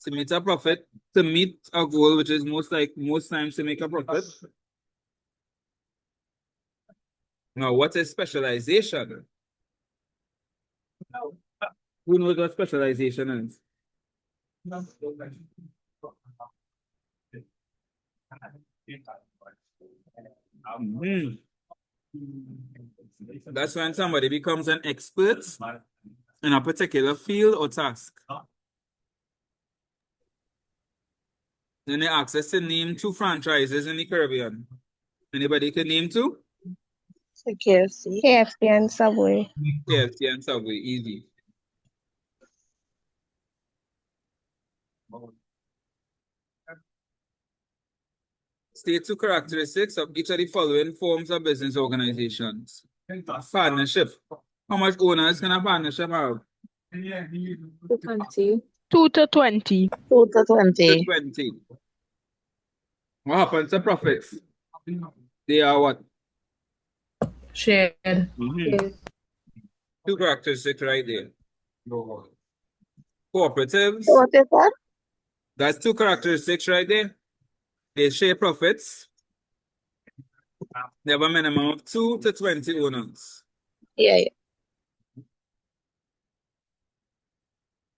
to meet a profit, to meet a goal, which is most times to make a profit. Now, what is specialization? Who knows what specialization is? Mhm. That's when somebody becomes an expert in a particular field or task. Then they ask us to name 2 franchises in the Caribbean. Anybody can name 2?
So KFC.
KFC and Subway.
KFC and Subway, easy. State 2 characteristics of each of the following forms of business organizations. Partnership. How much owners can a partnership have?
20.
2 to 20.
2 to 20.
20. What happens to profits? They are what?
Shared.
Mm-hmm. 2 characteristics right there. Cooperatives.
What is that?
That's 2 characteristics right there. They share profits. They have a minimum of 2 to 20 owners.
Yeah.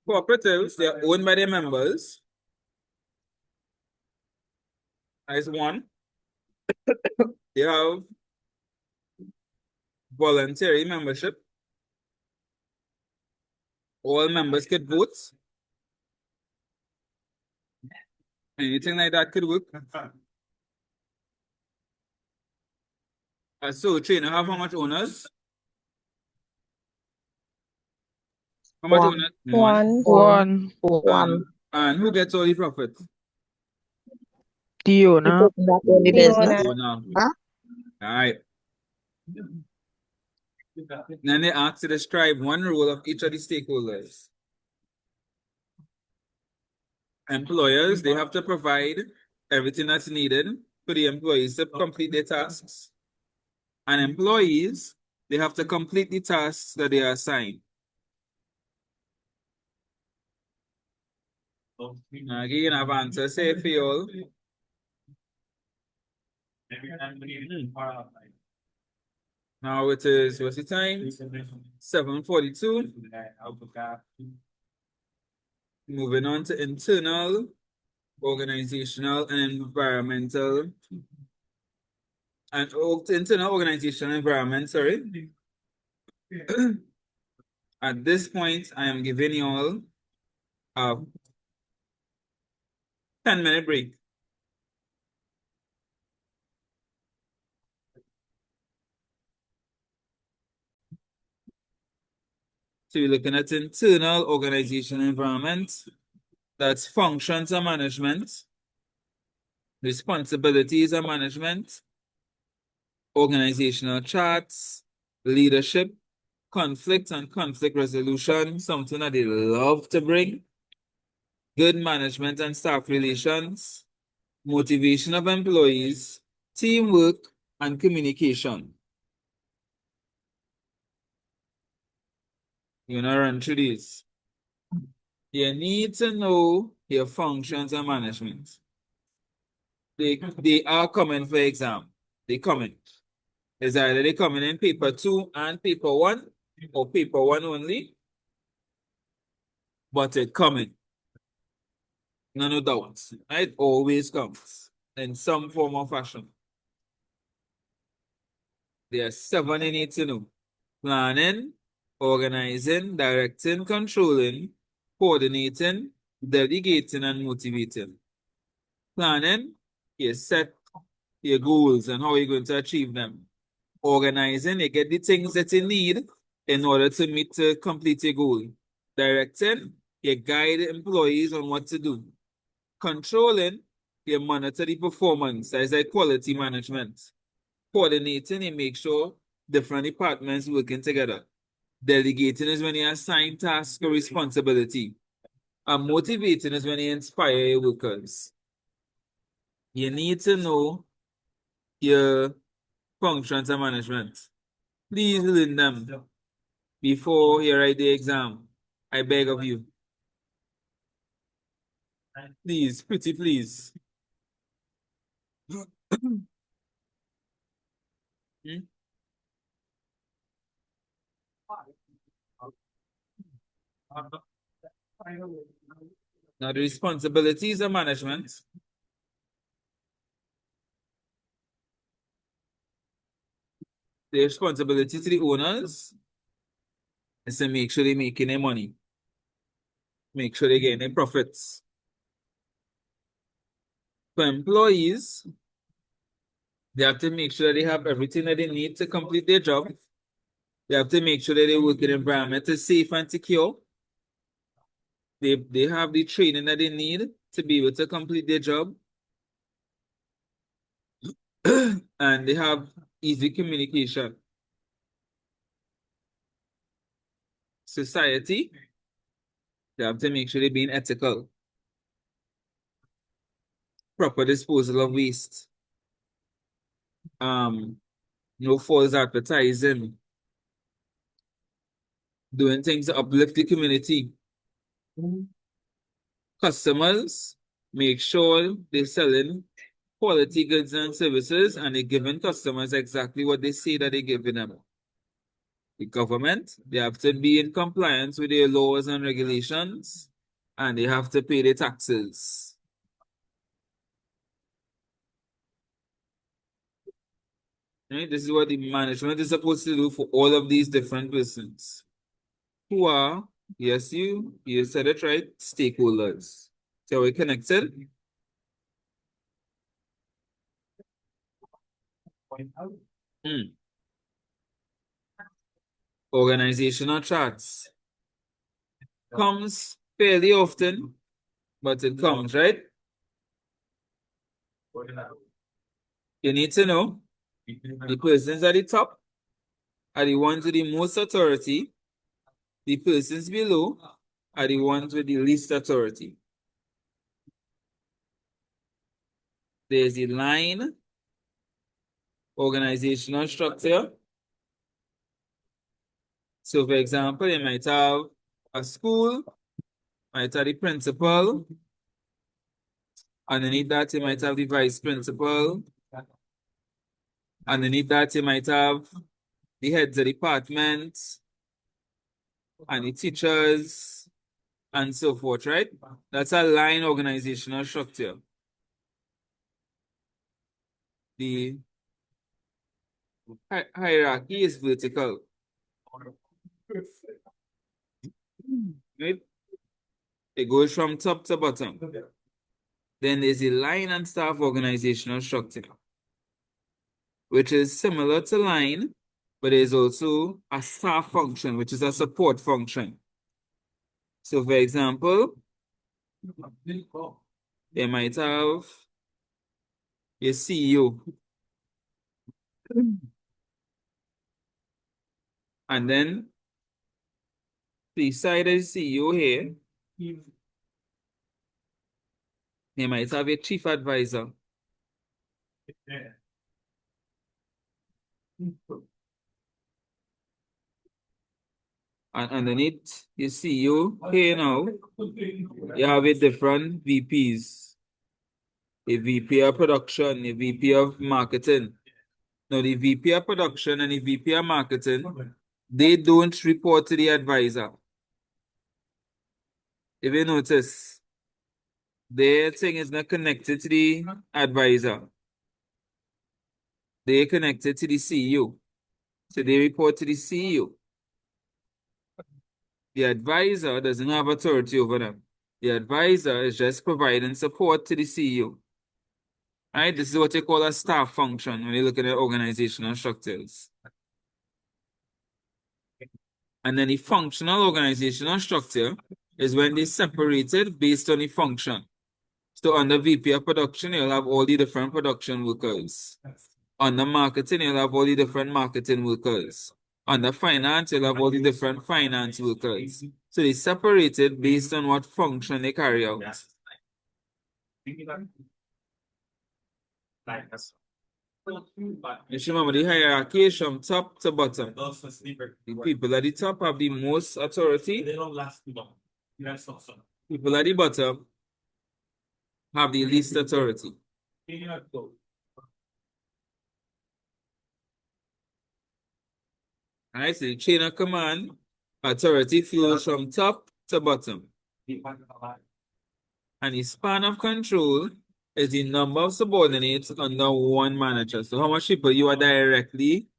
Cooperatives, they are owned by their members. That is 1. You have voluntary membership. All members could vote. Anything like that could work. So, trainer, have how much owners? How much
One.
owners?
One.
One.
And who gets all the profit?
The owner.
That own the
The
business.
owner.
Owner.
Huh?
All right. Then they ask to describe one role of each of the stakeholders. Employers, they have to provide everything that's needed for the employees to complete their tasks. And employees, they have to complete the tasks that they are assigned. Again, I've answered, say for you all. Now it is, what's the time? 7:42. Moving on to internal, organizational, and environmental. And internal, organizational, environment, sorry. At this point, I am giving you all a 10-minute break. So you're looking at internal organization environment. That's functions and management, responsibilities and management, organizational charts, leadership, conflict and conflict resolution, something that they love to bring, good management and staff relations, motivation of employees, teamwork, and communication. You're gonna run through these. You need to know your functions and management. They are coming for exam. They coming. It's either they coming in paper 2 and paper 1 or paper 1 only. But it coming. No doubt. It always comes in some form or fashion. There are 7 you need to know. Planning, organizing, directing, controlling, coordinating, delegating, and motivating. Planning, you set your goals and how you're going to achieve them. Organizing, you get the things that you need in order to complete your goal. Directing, you guide employees on what to do. Controlling, you monitor the performance. That is like quality management. Coordinating, you make sure different departments working together. Delegating is when you assign tasks or responsibility. And motivating is when you inspire your workers. You need to know your functions and management. Please learn them before you write the exam. I beg of you. Please, pretty please. Now, the responsibilities of management. The responsibility to the owners is to make sure they're making their money. Make sure they're getting their profits. For employees, they have to make sure they have everything that they need to complete their job. They have to make sure that their working environment is safe and secure. They have the training that they need to be able to complete their job. And they have easy communication. Society, they have to make sure they're being ethical. Proper disposal of waste. No false advertising. Doing things to uplift the community. Customers, make sure they're selling quality goods and services and they're giving customers exactly what they say that they're giving them. The government, they have to be in compliance with their laws and regulations and they have to pay their taxes. Right? This is what the management is supposed to do for all of these different persons. Who are, yes, you said it right, stakeholders. So we're connected. Organizational charts comes fairly often, but it comes, right? You need to know the persons at the top are the ones with the most authority. The persons below are the ones with the least authority. There's a line organizational structure. So, for example, you might have a school, might have the principal. Underneath that, you might have the vice principal. Underneath that, you might have the heads of departments and the teachers and so forth, right? That's a line organizational structure. The hierarchy is vertical. Right? It goes from top to bottom. Then there's a line and staff organizational structure, which is similar to line, but there's also a staff function, which is a support function. So, for example, they might have a CEO. And then beside the CEO here, they might have a chief advisor. And underneath the CEO here now, you have a different VPs. A VP of production, a VP of marketing. Now, the VP of production and the VP of marketing, they don't report to the advisor. If you notice, their thing is not connected to the advisor. They're connected to the CEO. So they report to the CEO. The advisor doesn't have authority over them. The advisor is just providing support to the CEO. Right? This is what you call a staff function when you look at the organizational structures. And then the functional organizational structure is when they're separated based on the function. So under VP of production, you'll have all the different production workers. Under marketing, you'll have all the different marketing workers. Under finance, you'll have all the different finance workers. So they separated based on what function they carry out. You should remember the hierarchy is from top to bottom. The people at the top have the most authority. People at the bottom have the least authority. Alright, so the chain of command, authority flows from top to bottom. And the span of control is the number of subordinates under one manager. So how much people you are directly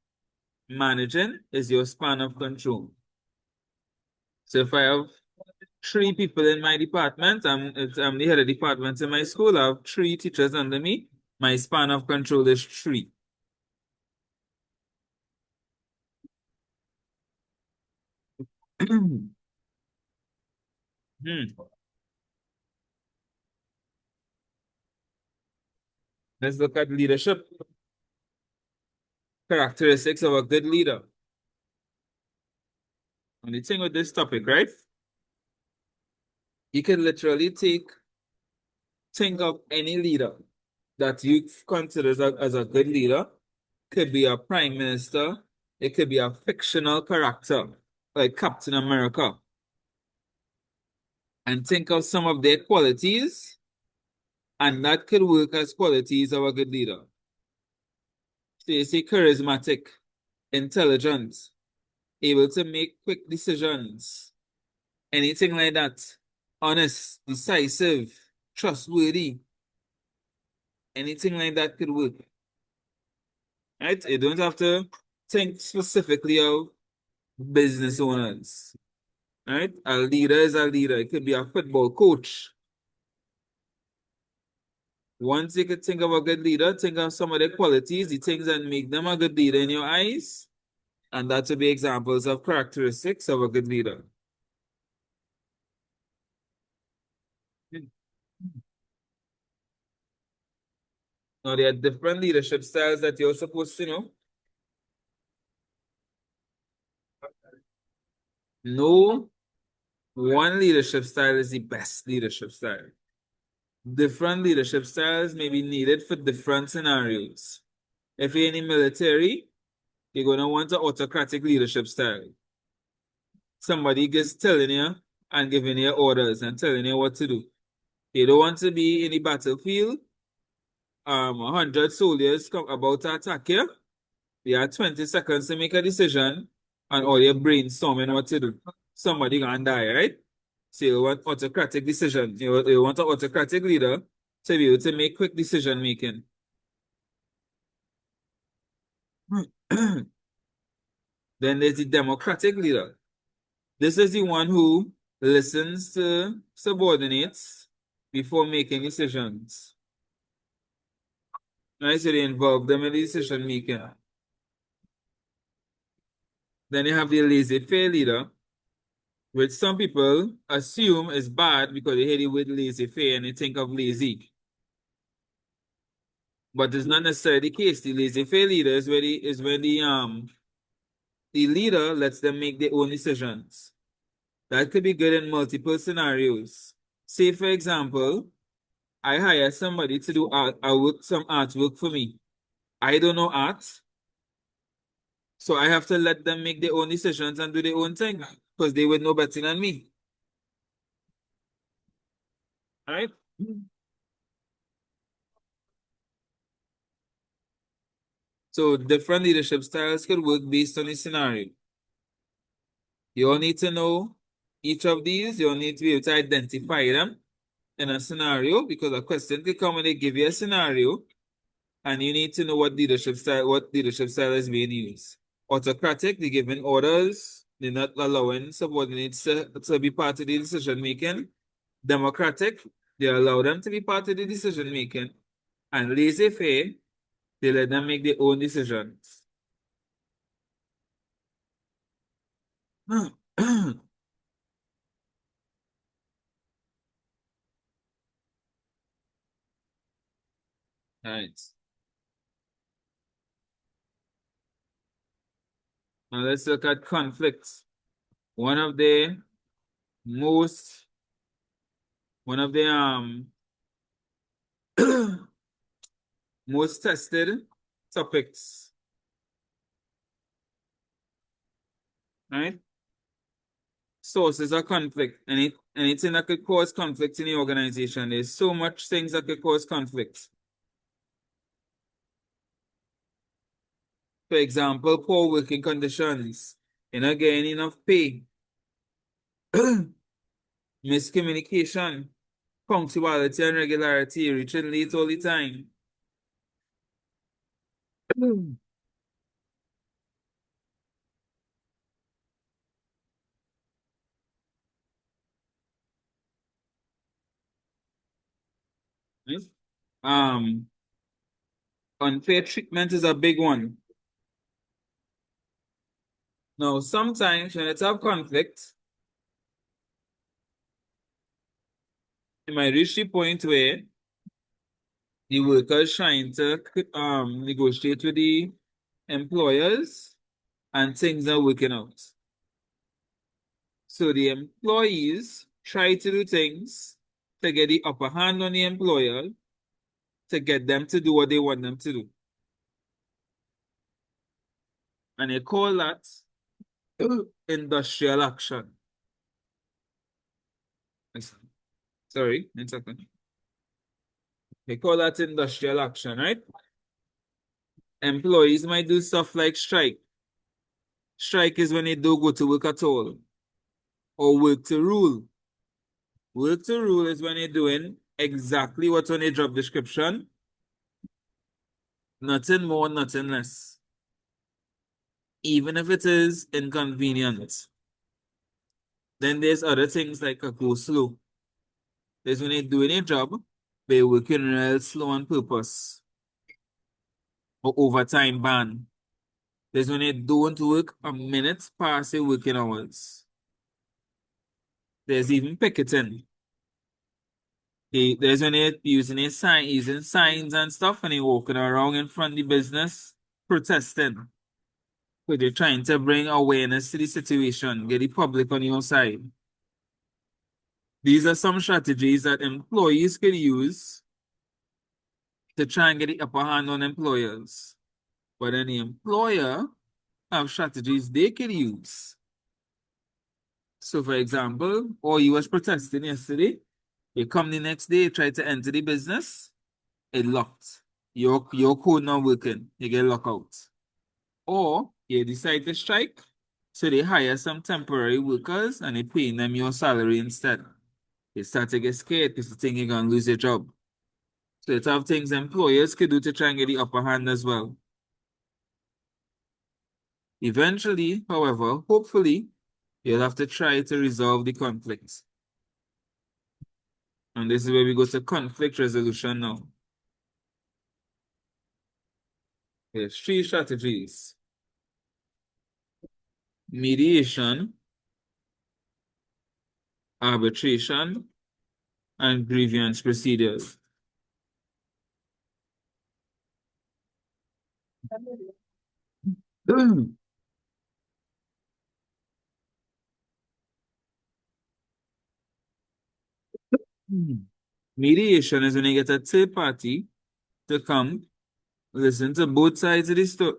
managing is your span of control. So if I have 3 people in my department, I'm the head of department in my school, I have 3 teachers under me, my span of control is 3. Let's look at leadership. Characteristics of a good leader. And the thing with this topic, right? You can literally think of any leader that you consider as a good leader. Could be a prime minister. It could be a fictional character, like Captain America. And think of some of their qualities, and that could work as qualities of a good leader. So you say charismatic, intelligent, able to make quick decisions, anything like that. Honest, decisive, trustworthy. Anything like that could work. Right? You don't have to think specifically of business owners. Right? A leader is a leader. It could be a football coach. Once you could think of a good leader, think of some of the qualities, the things that make them a good leader in your eyes. And that would be examples of characteristics of a good leader. Now, there are different leadership styles that you're supposed to know. No one leadership style is the best leadership style. Different leadership styles may be needed for different scenarios. If you're in the military, you're going to want an autocratic leadership style. Somebody just telling you and giving you orders and telling you what to do. You don't want to be in the battlefield. 100 soldiers come about to attack you. You have 20 seconds to make a decision and all your brainstorming what to do. Somebody gonna die, right? So you want autocratic decision. You want an autocratic leader to be able to make quick decision making. Then there's the democratic leader. This is the one who listens to subordinates before making decisions. Right? So they involve them in the decision making. Then you have the laissez-faire leader, which some people assume is bad because they hear the word laissez-faire and they think of lazy. But it's not necessarily the case. The laissez-faire leader is when the leader lets them make their own decisions. That could be good in multiple scenarios. Say, for example, I hire somebody to do some artwork for me. I don't know art, so I have to let them make their own decisions and do their own thing because they would know better than me. All right? So different leadership styles could work based on the scenario. You all need to know each of these. You all need to be able to identify them in a scenario because a question could come when they give you a scenario and you need to know what leadership style is being used. Autocratic, they're giving orders, they're not allowing subordinates to be part of the decision making. Democratic, they allow them to be part of the decision making. And laissez-faire, they let them make their own decisions. Right. Now let's look at conflicts. One of the most most tested topics. Right? Sources of conflict. Anything that could cause conflict in the organization. There's so much things that could cause conflict. For example, poor working conditions. You're not getting enough pay. Miscommunication. Punctuality and regularity. Reaching late all the time. Right? Unfair treatment is a big one. Now, sometimes when it's have conflict, it might reach the point where the workers trying to negotiate with the employers and things are working out. So the employees try to do things to get the upper hand on the employer to get them to do what they want them to do. And they call that industrial action. Sorry, 1 second. They call that industrial action, right? Employees might do stuff like strike. Strike is when they don't go to work at all. Or work to rule. Work to rule is when they're doing exactly what's on their job description Nothing more, nothing less. Even if it is inconvenient. Then there's other things like a go slow. There's when you're doing a job, they're working real slow on purpose. Or overtime ban. There's when you don't work a minute past your working hours. There's even picketing. There's when you're using signs and stuff and you're walking around in front of the business protesting. But they're trying to bring awareness to the situation, get the public on your side. These are some strategies that employees could use to try and get the upper hand on employers. But then the employer have strategies they can use. So for example, or you was protesting yesterday, you come the next day, try to enter the business, it locked. Your code not working, you get locked out. Or you decide to strike, so they hire some temporary workers and they paying them your salary instead. You start to get scared because you think you're gonna lose your job. So it's have things employers could do to try and get the upper hand as well. Eventually, however, hopefully, you'll have to try to resolve the conflict. And this is where we go to conflict resolution now. There's 3 strategies. Mediation, arbitration, and grievance procedures. Mediation is when you get a third party to come, listen to both sides of the story,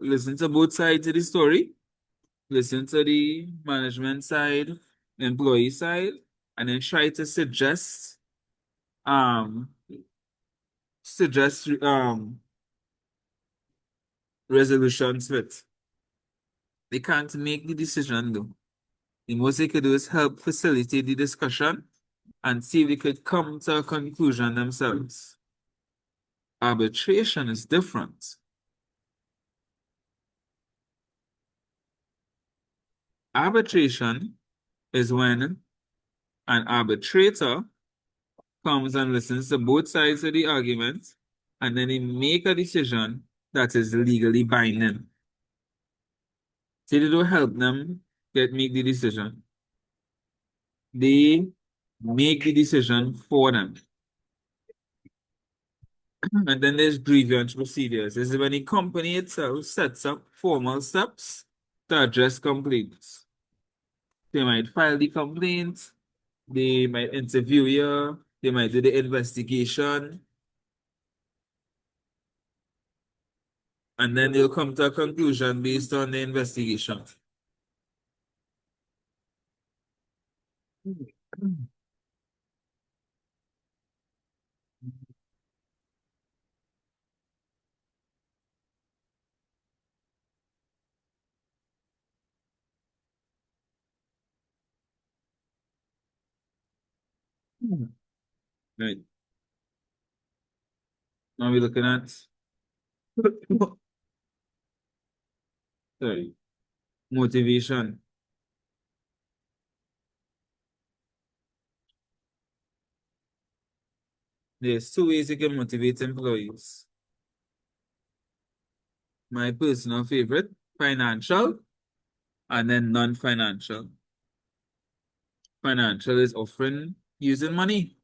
listen to the management side, the employee side, and then try to suggest resolutions with. They can't make the decision though. The most they could do is help facilitate the discussion and see if they could come to a conclusion themselves. Arbitration is different. Arbitration is when an arbitrator comes and listens to both sides of the argument and then they make a decision that is legally binding. So they don't help them make the decision. They make the decision for them. And then there's grievance procedures. This is when the company itself sets up formal steps to address complaints. They might file the complaint, they might interview you, they might do the investigation, and then they'll come to a conclusion based on the investigation. Right. Now we're looking at sorry, motivation. There's 2 ways you can motivate employees. My personal favorite, financial, and then non-financial. Financial is often using money.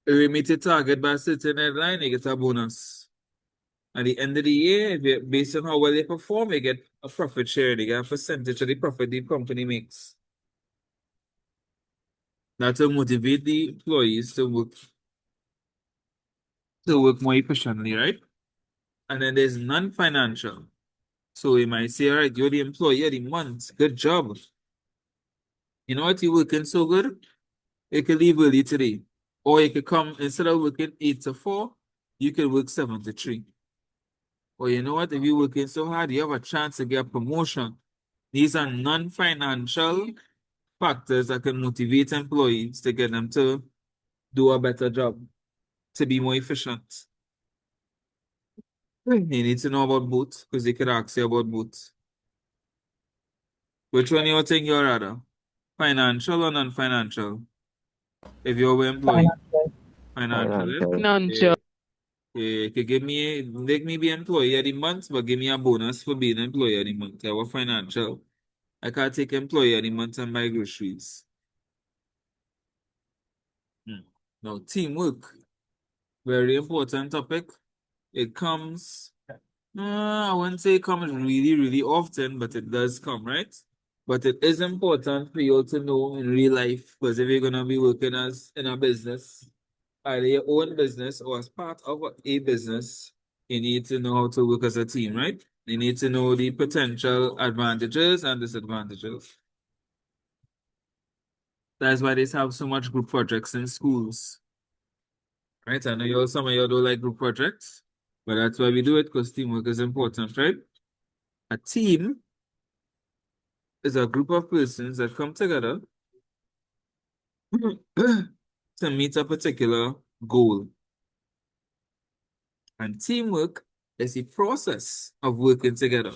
If you meet a target by a certain deadline, you get a bonus. At the end of the year, based on how well they perform, you get a profit share. They get a percentage of the profit the company makes. That will motivate the employees to work more efficiently, right? And then there's non-financial. So you might say, all right, you're the employee of the month. Good job. You know what? You're working so good, you can leave early today. Or you could come, instead of working 8 to 4, you could work 7 to 3. Or you know what? If you're working so hard, you have a chance to get a promotion. These are non-financial factors that can motivate employees to get them to do a better job, to be more efficient. You need to know about both because they could ask you about both. Which one you think you're rather? Financial or non-financial? If you're employee,
Financial.
financial, eh?
Financial.
None,
Yeah. Yeah, you could give me, make me be employee of the month, but give me a bonus for being employee of the month. I was financial. I can't take employee of the month and buy groceries. Now, teamwork, very important topic. It comes, I wouldn't say it comes really, really often, but it does come, right? But it is important for you to know in real life, because if you're gonna be working as in a business, either your own business or as part of a business, you need to know how to work as a team, right? You need to know the potential advantages and disadvantages. That's why they have so much group projects in schools. Right? I know some of you don't like group projects, but that's why we do it because teamwork is important, right? A team is a group of persons that come together to meet a particular goal. And teamwork is the process of working together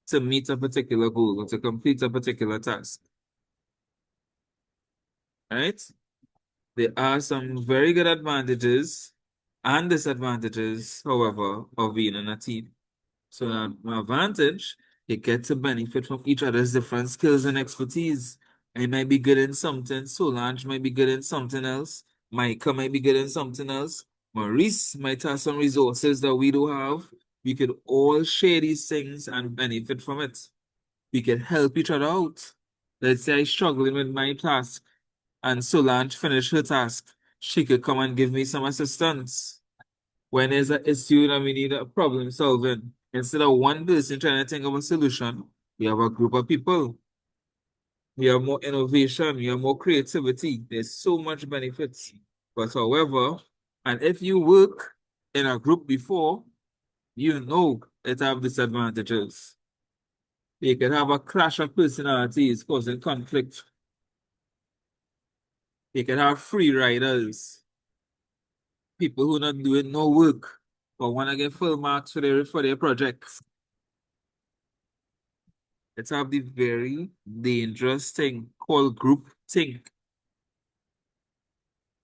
to meet a particular goal or to complete a particular task. Right? There are some very good advantages and disadvantages, however, of being in a team. So an advantage, you get to benefit from each other's different skills and expertise. I might be good in something, Solange might be good in something else, Micah might be good in something else, Maurice might have some resources that we do have. We could all share these things and benefit from it. We can help each other out. Let's say I'm struggling with my task and Solange finish her task. She could come and give me some assistance. When there's an issue and we need a problem solving, instead of one person trying to think of a solution, we have a group of people. We have more innovation, we have more creativity. There's so much benefits. But however, and if you work in a group before, you know it have disadvantages. You can have a clash of personalities causing conflict. You can have free riders, people who not doing no work but want to get full marks for their projects. It's have the very dangerous thing called group think.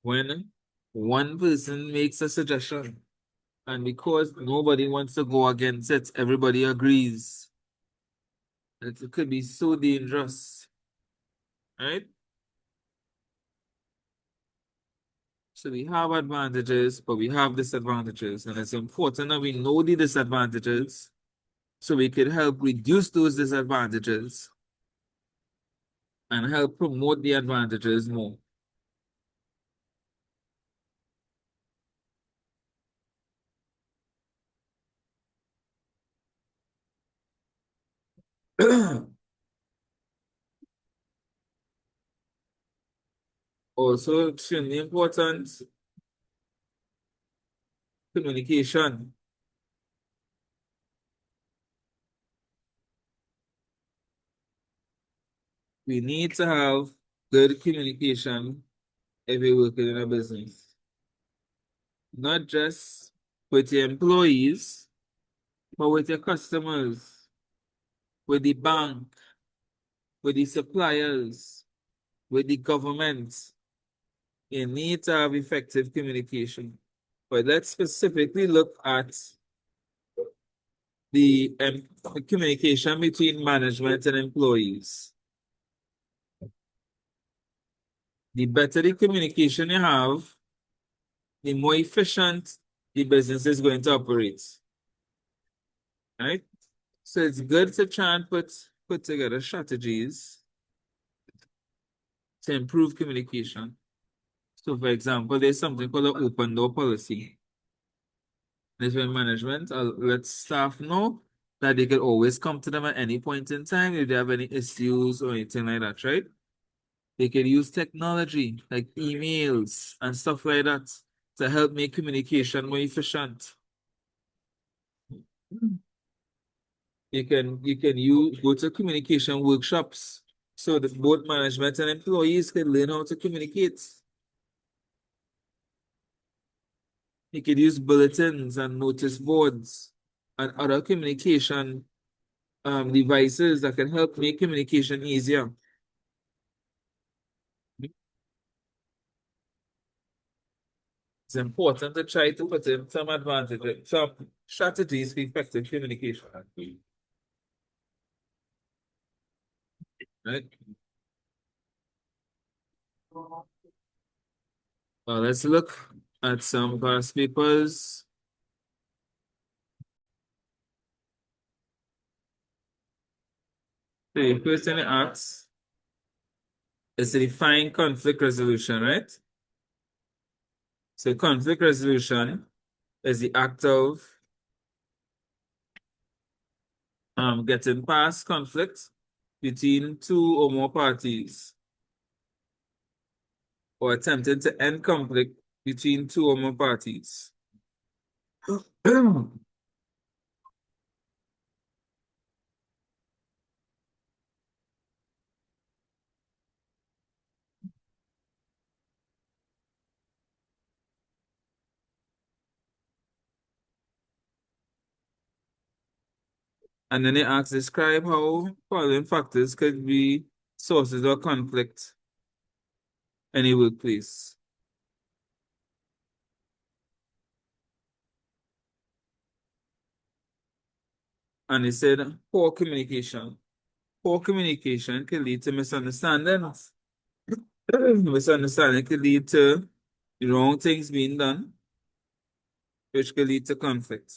When one person makes a suggestion and because nobody wants to go against it, everybody agrees. It could be so dangerous, right? So we have advantages, but we have disadvantages, and it's important that we know the disadvantages so we can help reduce those disadvantages and help promote the advantages more. Also, extremely important, communication. We need to have good communication if we're working in a business. Not just with your employees, but with your customers, with the bank, with the suppliers, with the government. You need to have effective communication. But let's specifically look at the communication between management and employees. The better the communication you have, the more efficient the business is going to operate. Right? So it's good to try and put together strategies to improve communication. So for example, there's something called an open door policy. This when management let staff know that they can always come to them at any point in time if they have any issues or anything like that, right? They can use technology like emails and stuff like that to help make communication more efficient. You can go to communication workshops so that both management and employees can learn how to communicate. You can use bulletins and notice boards and other communication devices that can help make communication easier. It's important to try to put in some advantages, some strategies for effective communication. Right? Well, let's look at some past papers. The first thing it asks is to define conflict resolution, right? So conflict resolution is the act of getting past conflict between two or more parties, or attempting to end conflict between two or more parties. And then it asks, describe how following factors could be sources of conflict in a workplace. And it said poor communication. Poor communication can lead to misunderstandings. Misunderstanding can lead to the wrong things being done, which can lead to conflict.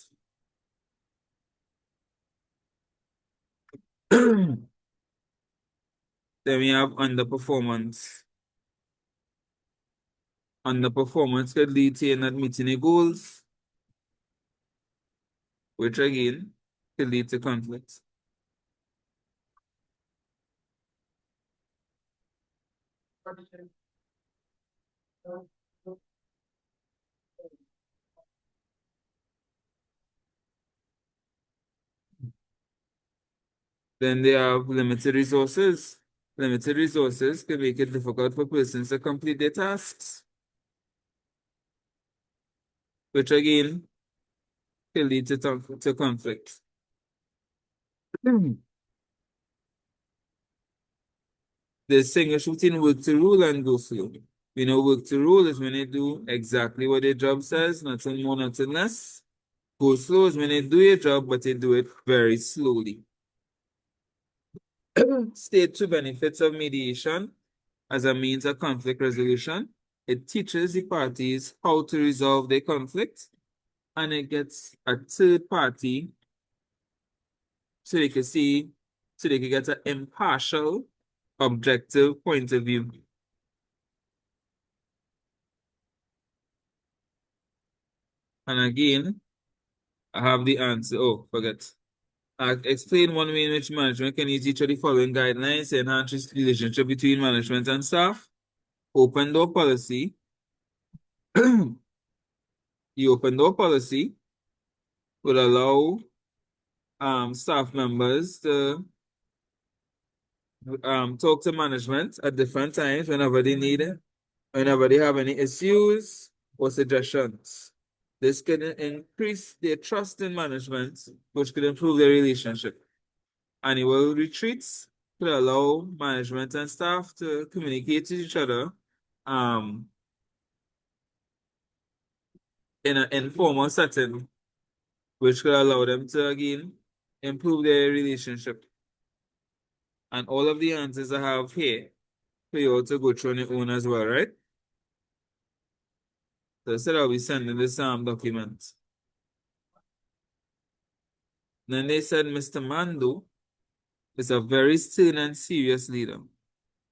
Then we have underperformance. Underperformance could lead to you not meeting your goals, which again can lead to conflict. Then they have limited resources. Limited resources can make it difficult for persons to complete their tasks, which again can lead to conflict. Distinguish between work to rule and go slow. We know work to rule is when they do exactly what their job says, nothing more, nothing less. Go slow is when they do your job, but they do it very slowly. State two benefits of mediation as a means of conflict resolution. It teaches the parties how to resolve their conflict, and it gets a third party so they can see, so they can get an impartial, objective point of view. And again, I have the answer. Oh, forget. Explain one way in which management can use each of the following guidelines to enhance the relationship between management and staff. Open door policy. The open door policy would allow staff members to talk to management at different times whenever they need it, whenever they have any issues or suggestions. This can increase their trust in management, which could improve their relationship. Annual retreats could allow management and staff to communicate with each other in an informal setting, which could allow them to, again, improve their relationship. And all of the answers I have here for you all to go through on your own as well, right? So instead I'll be sending this document. Then they said Mr. Mando is a very stern and serious leader.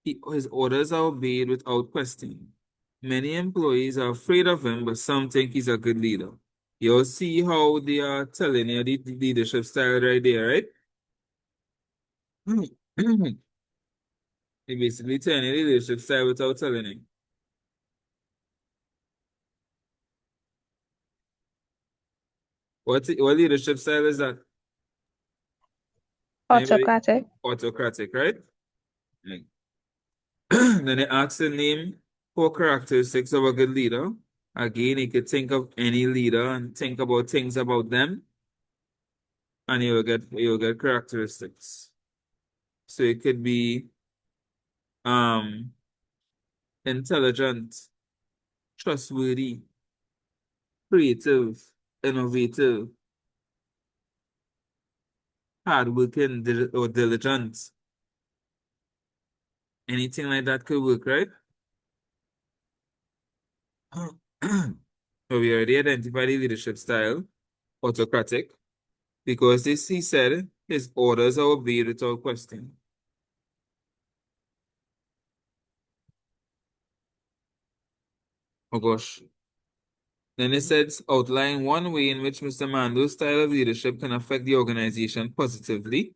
His orders are obeyed without question. Many employees are afraid of him, but some think he's a good leader. You'll see how they are telling you the leadership style right there, right? They basically telling you the leadership style without telling you. What leadership style is that? Anybody?
Autocratic.
Autocratic, right? Right. Then they ask the name 4 characteristics of a good leader. Again, you could think of any leader and think about things about them. and you'll get characteristics. So it could be intelligent, trustworthy, creative, innovative, hardworking, or diligent. Anything like that could work, right? So we already identified the leadership style, autocratic, because this, he said, his orders are obeyed without question. Oh gosh. Then it says, outline one way in which Mr. Mando's style of leadership can affect the organization positively.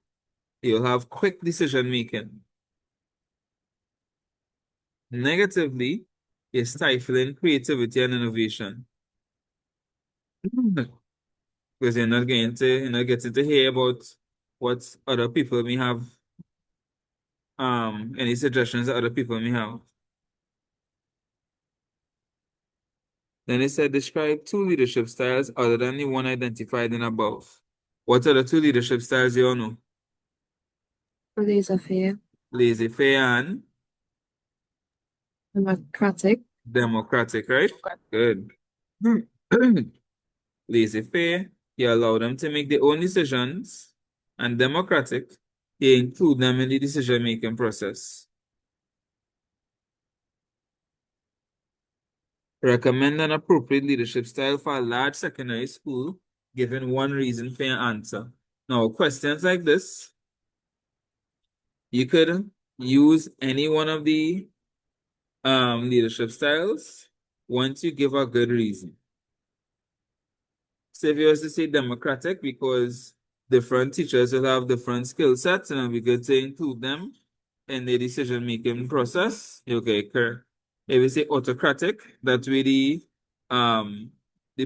He'll have quick decision making. Negatively, is stifling creativity and innovation. Because you're not getting to hear about what other people may have, any suggestions that other people may have. Then it said, describe two leadership styles other than the one identified in above. What are the two leadership styles you all know?
Laissez-faire.
Laissez-faire and
Democratic.
democratic, right? Good. Laissez-faire, you allow them to make their own decisions, and democratic, you include them in the decision-making process. Recommend an appropriate leadership style for a large secondary school, given one reason for your answer. Now, questions like this, you could use any one of the leadership styles once you give a good reason. So if you was to say democratic, because different teachers will have different skill sets, and it'll be good to include them in the decision-making process. Okay, correct. If you say autocratic, that's where the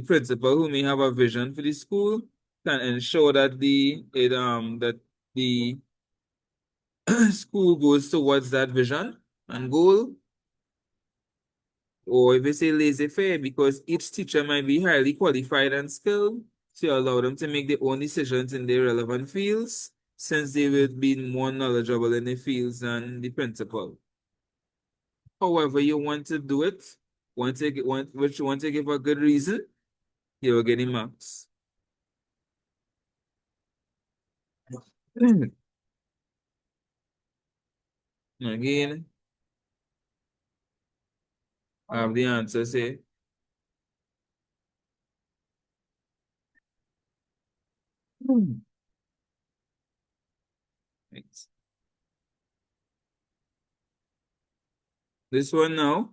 principal who may have a vision for the school can ensure that that the school goes towards that vision and goal. Or if you say laissez-faire, because each teacher might be highly qualified and skilled, so you allow them to make their own decisions in their relevant fields, since they will be more knowledgeable in the fields than the principal. However you want to do it, once you give a good reason, you will get the marks. Again, I have the answers here. Thanks. This one now,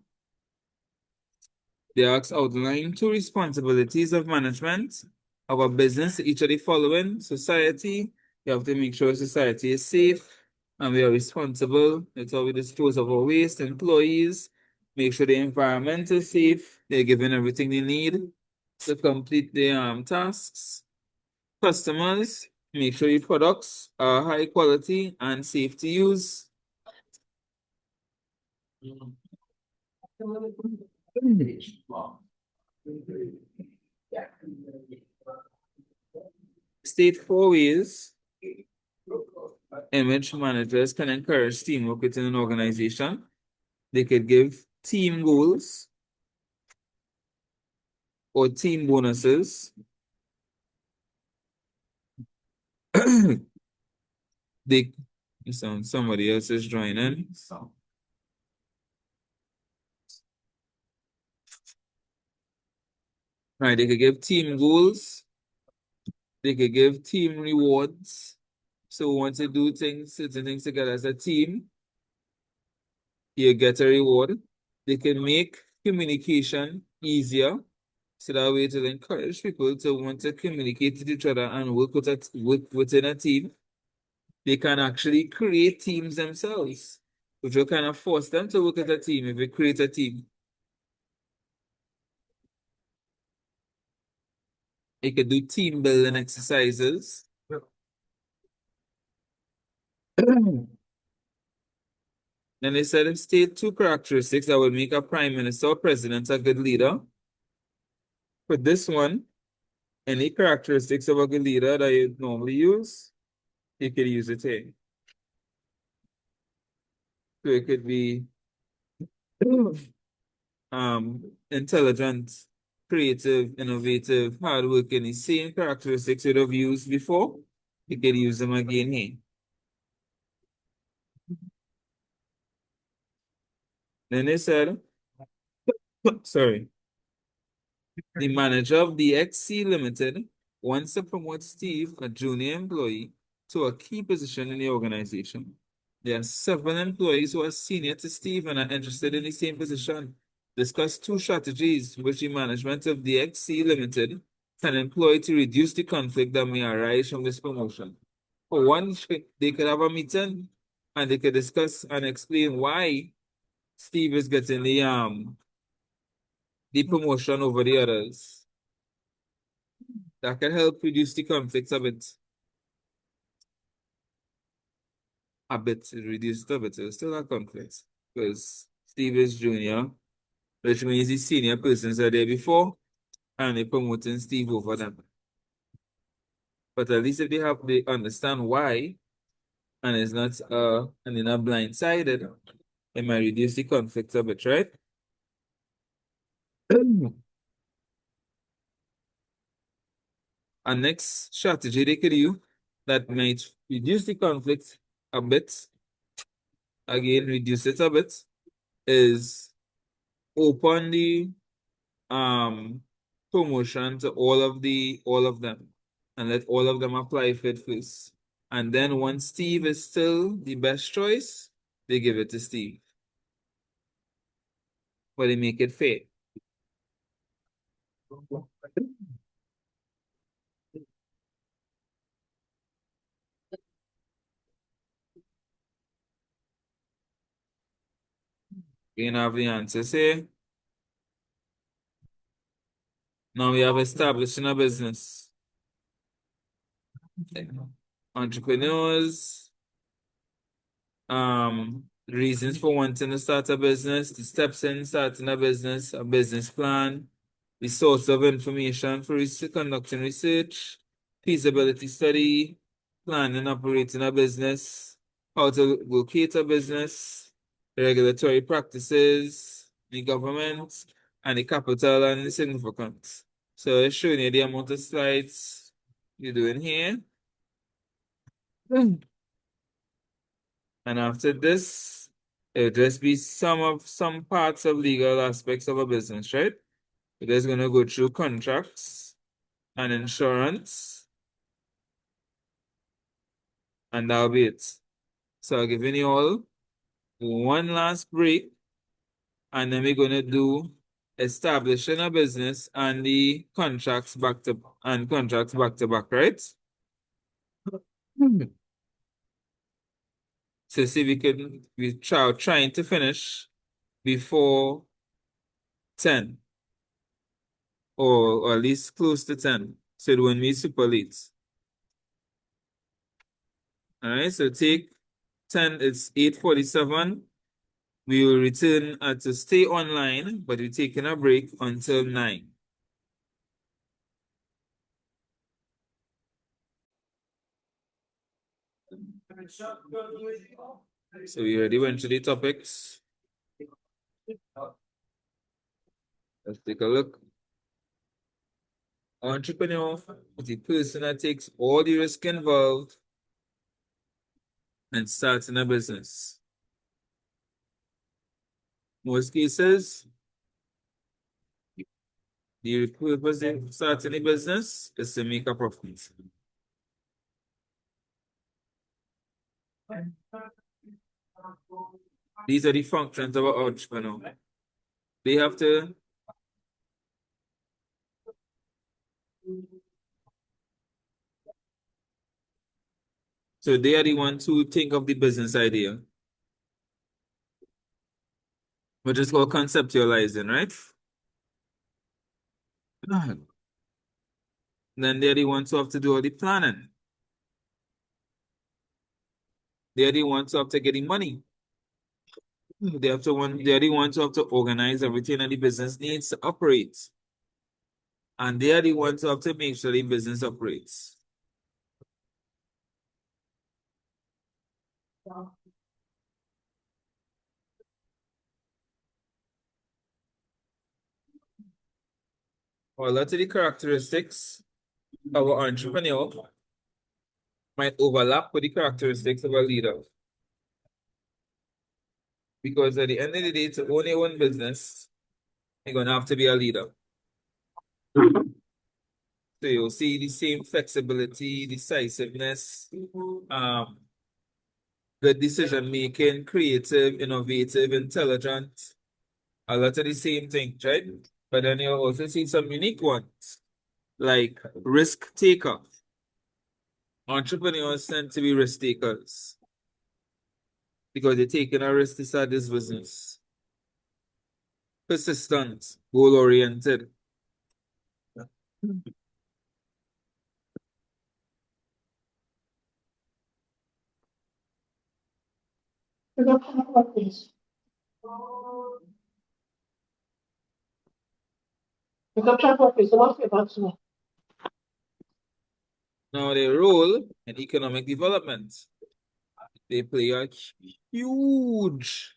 they ask outline two responsibilities of management of a business, each of the following. Society, you have to make sure society is safe and we are responsible. That's how we dispose of our waste. Employees, make sure the environment is safe. They're given everything they need to complete their tasks. Customers, make sure your products are high quality and safe to use. State four ways in which managers can encourage teamwork within an organization. They could give team goals or team bonuses. Somebody else is joining. Right, they could give team goals. They could give team rewards. So once you do certain things together as a team, you get a reward. They can make communication easier. So that way to encourage people to want to communicate with each other and work within a team. They can actually create teams themselves, which will kind of force them to work as a team if we create a team. You could do team building exercises. Then they said, state two characteristics that would make a prime minister or president a good leader. For this one, Any characteristics of a good leader that you normally use, you could use it here. So it could be intelligent, creative, innovative, hardworking. The same characteristics you'd have used before, you could use them again here. Then they said, sorry, the manager of the XC Limited wants to promote Steve, a junior employee, to a key position in the organization. There are 7 employees who are senior to Steve and are interested in the same position. Discuss 2 strategies which the management of the XC Limited can employ to reduce the conflict that may arise from this promotion. For one, they could have a meeting and they could discuss and explain why Steve is getting the promotion over the others. That can help reduce the conflicts a bit. Reduce it a bit. It's still a conflict because Steve is junior, which means the senior persons are there before and they're promoting Steve over them. But at least if they understand why and it's not and they're not blindsided, it might reduce the conflict a bit, right? And next strategy they could use that might reduce the conflict a bit, again, reduce it a bit, is open the promotion to all of them and let all of them apply for it first. And then once Steve is still the best choice, they give it to Steve. But they make it fair. You can have the answers here. Now we have establishing a business. Entrepreneurs, reasons for wanting to start a business, the steps in starting a business plan, the source of information for conducting research, feasibility study, planning, operating a business, how to locate a business, regulatory practices, the government, and the capital and the significance. So it's showing you the amount of slides you're doing here. And after this, it'll just be some parts of legal aspects of a business, right? We're just gonna go through contracts and insurance, and that'll be it. So I'll give you all one last break, and then we're gonna do establishing a business and the contracts back to back, right? So see we trying to finish before 10. Or at least close to 10. So it won't be super late. All right, so take 10, it's 8:47. We will return to stay online, but we're taking a break until 9. So we already went through the topics. Let's take a look. Entrepreneur is the person that takes all the risk involved and starts in a business. Most cases, the purpose of starting a business is to make a profit. These are the functions of an entrepreneur. They have to so they are the ones who think of the business idea, which is called conceptualizing, right? Then they're the ones who have to do all the planning. They're the ones who have to get the money. They're the ones who have to organize everything that the business needs to operate. And they are the ones who have to make sure the business operates. A lot of the characteristics of an entrepreneur might overlap with the characteristics of a leader. Because at the end of the day, to own your own business, you're going to have to be a leader. So you'll see the same flexibility, decisiveness, good decision making, creative, innovative, intelligent. A lot of the same things, right? But then you'll also see some unique ones, like risk taker. Entrepreneurs tend to be risk takers because they're taking a risk to start this business. Persistent, goal oriented. Now, their role in economic development, they play a huge,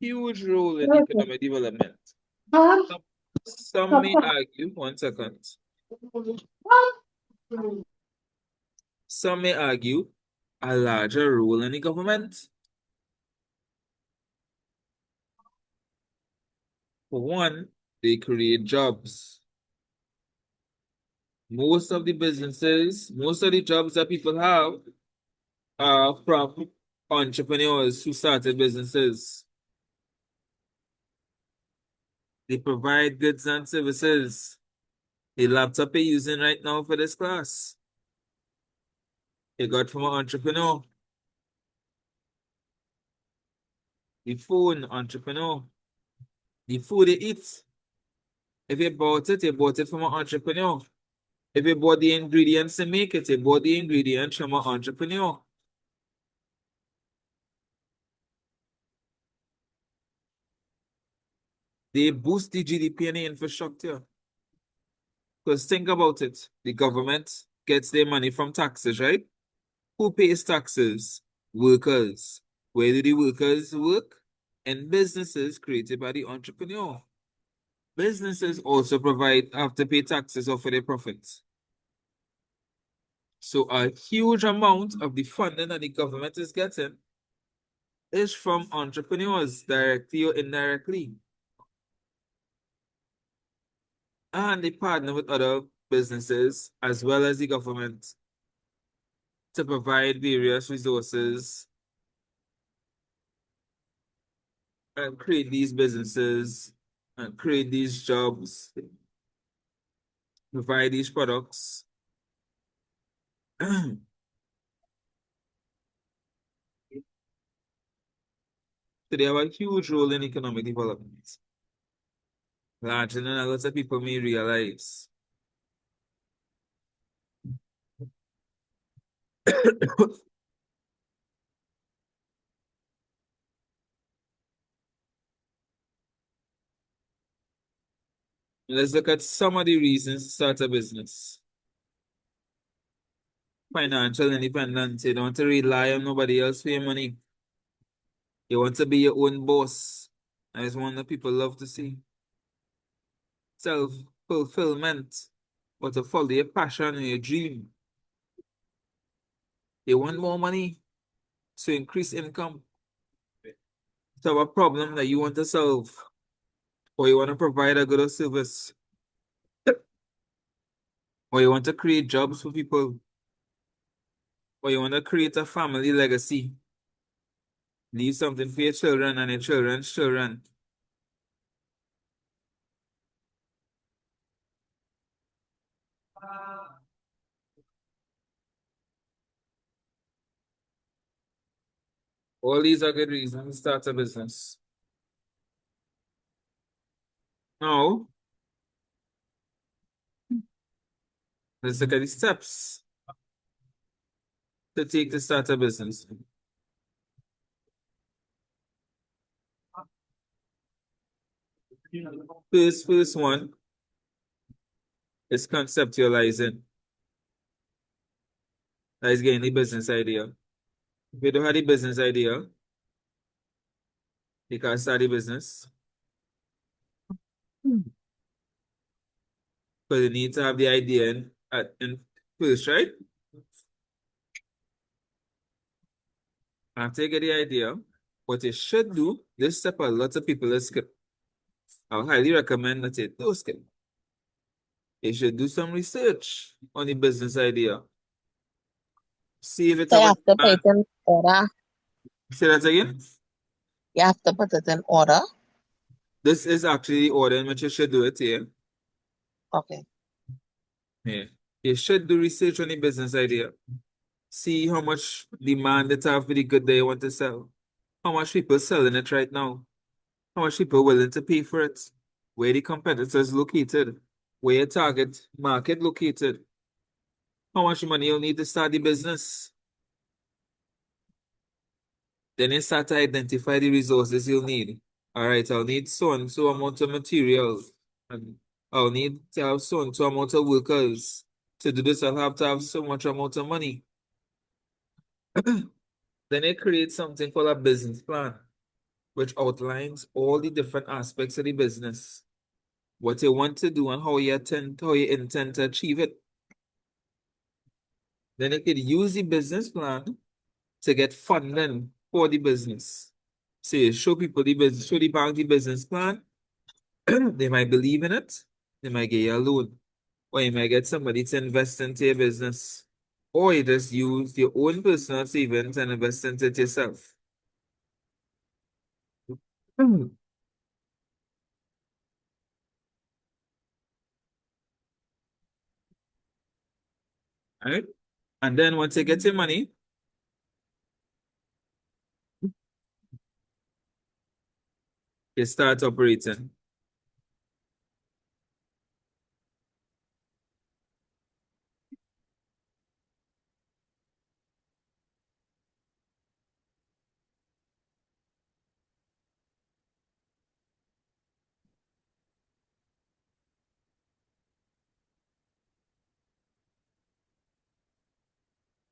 huge role in economic development. Some may argue, one second. Some may argue a larger role in the government. For one, they create jobs. Most of the businesses, most of the jobs that people have are from entrepreneurs who started businesses. They provide goods and services. The laptop you're using right now for this class, you got from an entrepreneur. The phone, entrepreneur. The food you eat, if you bought it from an entrepreneur. If you bought the ingredients to make it, you bought the ingredients from an entrepreneur. They boost the GDP and the infrastructure. Because think about it, the government gets their money from taxes, right? Who pays taxes? Workers. Where do the workers work? In businesses created by the entrepreneur. Businesses also have to pay taxes off of their profits. So a huge amount of the funding that the government is getting is from entrepreneurs, directly or indirectly. And they partner with other businesses as well as the government to provide various resources and create these businesses and create these jobs, provide these products. So they have a huge role in economic development, larger than a lot of people may realize. Let's look at some of the reasons to start a business. Financial independence. You don't want to rely on nobody else for your money. You want to be your own boss. That is one that people love to see. Self-fulfillment. Or to follow your passion and your dream. You want more money to increase income. To have a problem that you want to solve. Or you want to provide a good service. Or you want to create jobs for people. Or you want to create a family legacy. Leave something for your children and your children's children. All these are good reasons to start a business. Now, let's look at the steps to take to start a business. First one, It's conceptualizing. That is getting the business idea. If you don't have the business idea, you can't start the business. Because you need to have the idea in first, right? After you get the idea, what you should do, this step a lot of people skip. I highly recommend that you don't skip. You should do some research on the business idea. See if it
So you
have
have to put it in order.
Say that again.
You have to put it in order.
This is actually the order in which you should do it here.
Okay.
Yeah. You should do research on the business idea. See how much demand it have for the good that you want to sell. How much people selling it right now. How much people willing to pay for it. Where the competitors located. Where your target market located. How much money you'll need to start the business. Then you start to identify the resources you'll need. All right, I'll need so and so amount of materials. And I'll need to have so and so amount of workers. To do this, I'll have to have so much amount of money. Then you create something called a business plan, which outlines all the different aspects of the business. What you want to do and how you intend to achieve it. Then you could use the business plan to get funding for the business. So you show people the business, show the bank the business plan. They might believe in it. They might get you a loan. Or you might get somebody to invest into your business. Or you just use your own personal savings and invest into it yourself. Right? And then once you get your money, you start operating.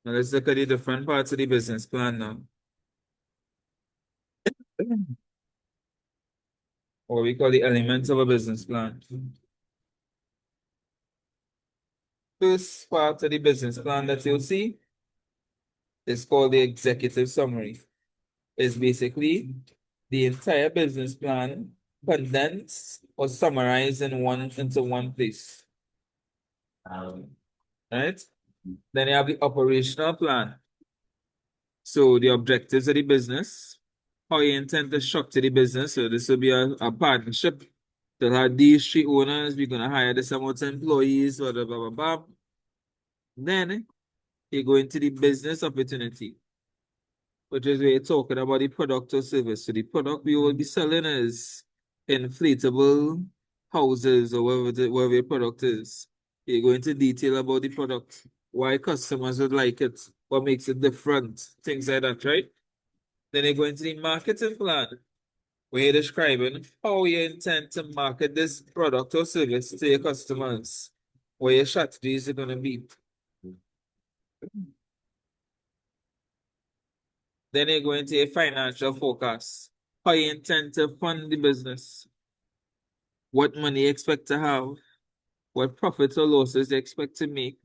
Now let's look at the different parts of the business plan now. Or we call the elements of a business plan. First part of the business plan that you'll see is called the executive summary. It's basically the entire business plan condensed or summarized into one place. Right? Then you have the operational plan. So the objectives of the business, how you intend to structure the business. So this will be a partnership. To have these three owners, we're gonna hire this amount of employees, blah blah blah blah. Blah. Then you go into the business opportunity, which is where you're talking about the product or service. So the product we will be selling is inflatable houses or whatever your product is. You go into detail about the product, why customers would like it, what makes it different, things like that, right? Then you go into the marketing plan, where you're describing how you intend to market this product or service to your customers, what your strategies are going to be. Then you go into a financial forecast. How you intend to fund the business. What money you expect to have. What profits or losses you expect to make.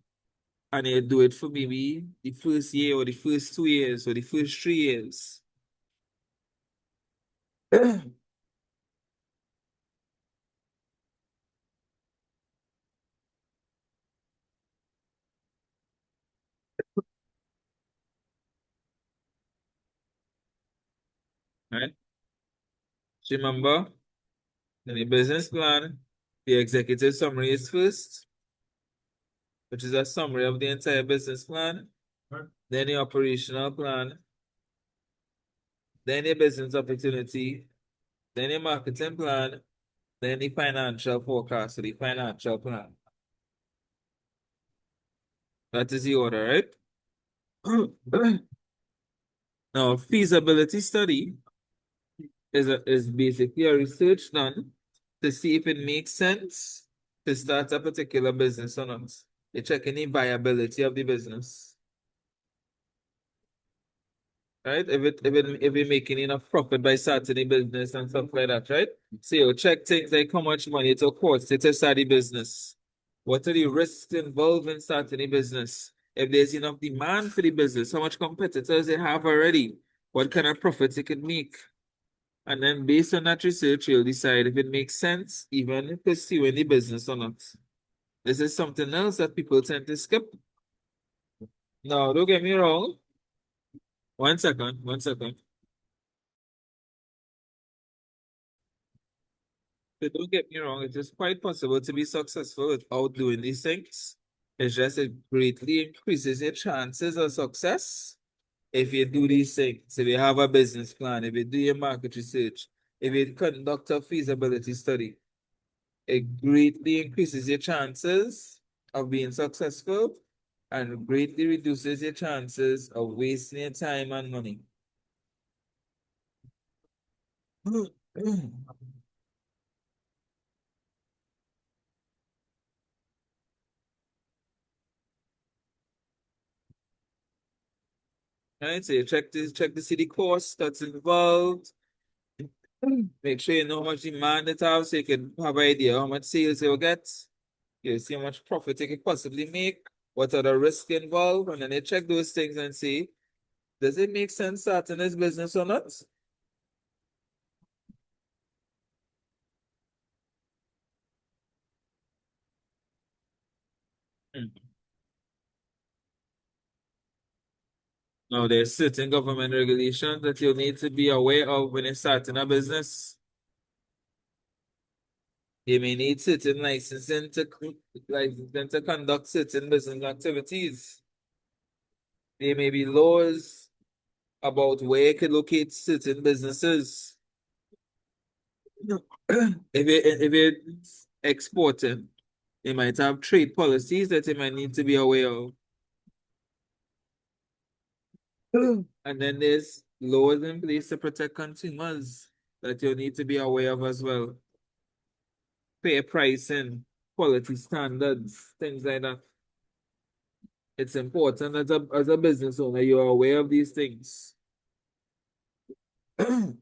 And you do it for maybe the first year or the first 2 years or the first 3 years. Right? So remember, in the business plan, the executive summary is first, which is a summary of the entire business plan. Then the operational plan. Then the business opportunity. Then the marketing plan. Then the financial forecast, so the financial plan. That is the order, right? Now, feasibility study is basically a research done to see if it makes sense to start a particular business or not. You're checking the viability of the business. Right? If it making enough profit by starting the business and stuff like that, right? So you check things like how much money it will cost to start the business. What are the risks involved in starting a business? If there's enough demand for the business, how much competitors they have already, what kind of profits it can make. And then based on that research, you'll decide if it makes sense, even pursuing the business or not. This is something else that people tend to skip. Now, don't get me wrong. 1 second, 1 second. But don't get me wrong, it is quite possible to be successful without doing these things. It's just it greatly increases your chances of success if you do these things. If you have a business plan, if you do your market research, if you conduct a feasibility study, it greatly increases your chances of being successful and greatly reduces your chances of wasting your time and money. Right, so you check to see the cost that's involved. Make sure you know how much demand it has so you can have an idea how much sales you'll get. You see how much profit you can possibly make, what are the risks involved, and then you check those things and see, does it make sense starting this business or not? Now, there's certain government regulations that you need to be aware of when you're starting a business. You may need certain licensing to conduct certain business activities. There may be laws about where you can locate certain businesses. If you're exporting, you might have trade policies that you might need to be aware of. And then there's laws in place to protect consumers that you need to be aware of as well. Fair pricing, quality standards, things like that. It's important as a business owner, you're aware of these things. So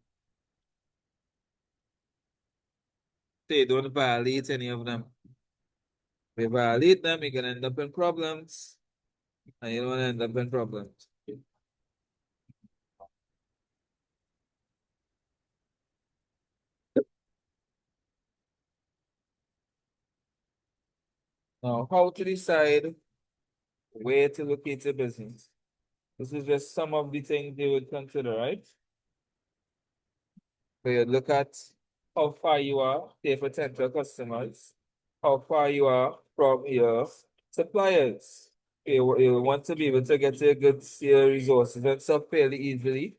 you don't violate any of them. If you violate them, you can end up in problems. And you don't want to end up in problems. Now, how to decide where to locate your business? This is just some of the things you would consider, right? So you look at how far you are to your potential customers, how far you are from your suppliers. You want to be able to get your goods, your resources and stuff fairly easily.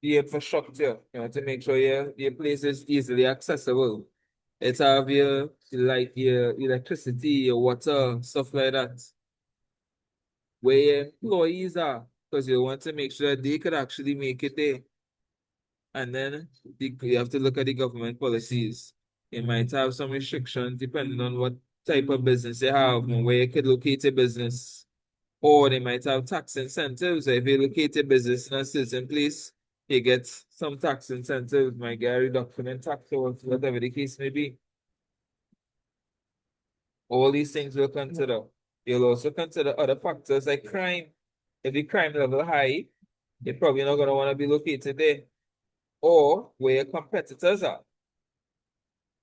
The infrastructure, you want to make sure your place is easily accessible. It's have your like your electricity, your water, stuff like that. Where your employees are, because you want to make sure that they could actually make it there. And then you have to look at the government policies. You might have some restrictions depending on what type of business you have and where you could locate a business. Or they might have tax incentives. So if you locate a business in a certain place, you get some tax incentives, might get a reduction in tax or whatever the case may be. All these things we'll consider. You'll also consider other factors like crime. If the crime level high, you're probably not going to want to be located there. Or where your competitors are.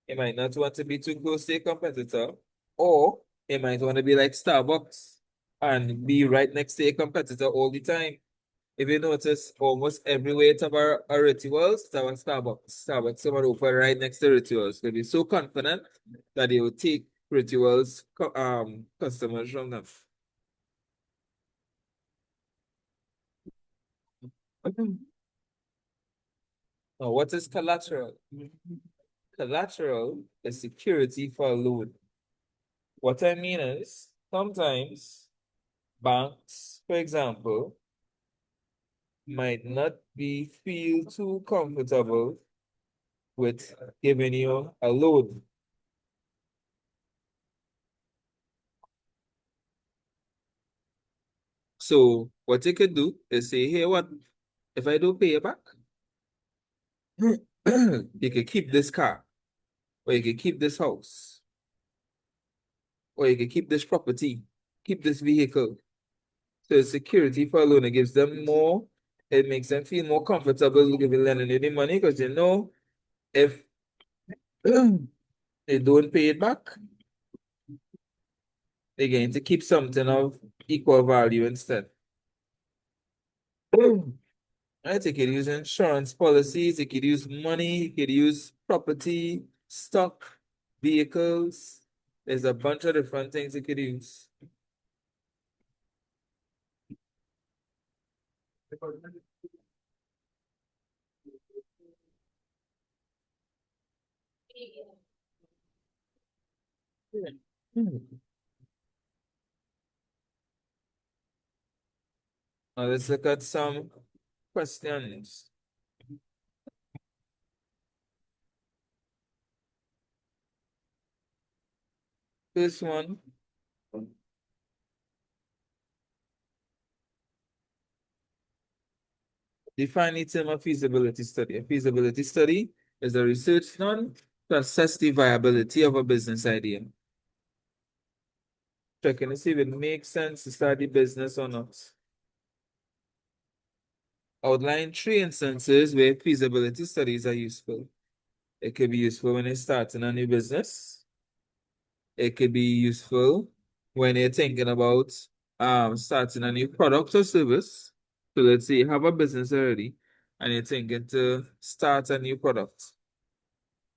You might not want to be too close to a competitor, or you might want to be like Starbucks and be right next to a competitor all the time. If you notice, almost everywhere it's about a rituals, it's about Starbucks. Starbucks someone open right next to rituals. They'll be so confident that they will take rituals customers from them. Now, what is collateral? Collateral is security for a loan. What I mean is, sometimes banks, for example, might not feel too comfortable with giving you a loan. So what you could do is say, hey, what if I don't pay you back? You could keep this car, or you could keep this house, or you could keep this property, keep this vehicle. So security for a loan, it gives them more, it makes them feel more comfortable giving lending you the money because you know if they don't pay it back, they're going to keep something of equal value instead. Right? You could use insurance policies, you could use money, you could use property, stock, vehicles. There's a bunch of different things you could use. Now let's look at some questions. This one. Define the term of feasibility study. A feasibility study is a research done to assess the viability of a business idea. Checking to see if it makes sense to start the business or not. Outline 3 instances where feasibility studies are useful. It could be useful when you're starting a new business. It could be useful when you're thinking about starting a new product or service. So let's say you have a business already and you're thinking to start a new product.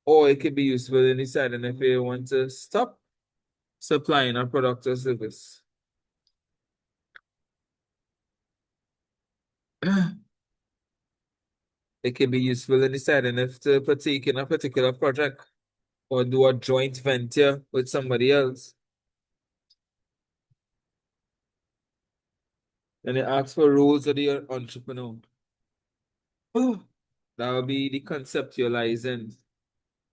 Or it could be useful in deciding if you want to stop supplying a product or service. It can be useful in deciding if to partake in a particular project or do a joint venture with somebody else. Then it asks for roles of the entrepreneur. That will be the conceptualizing,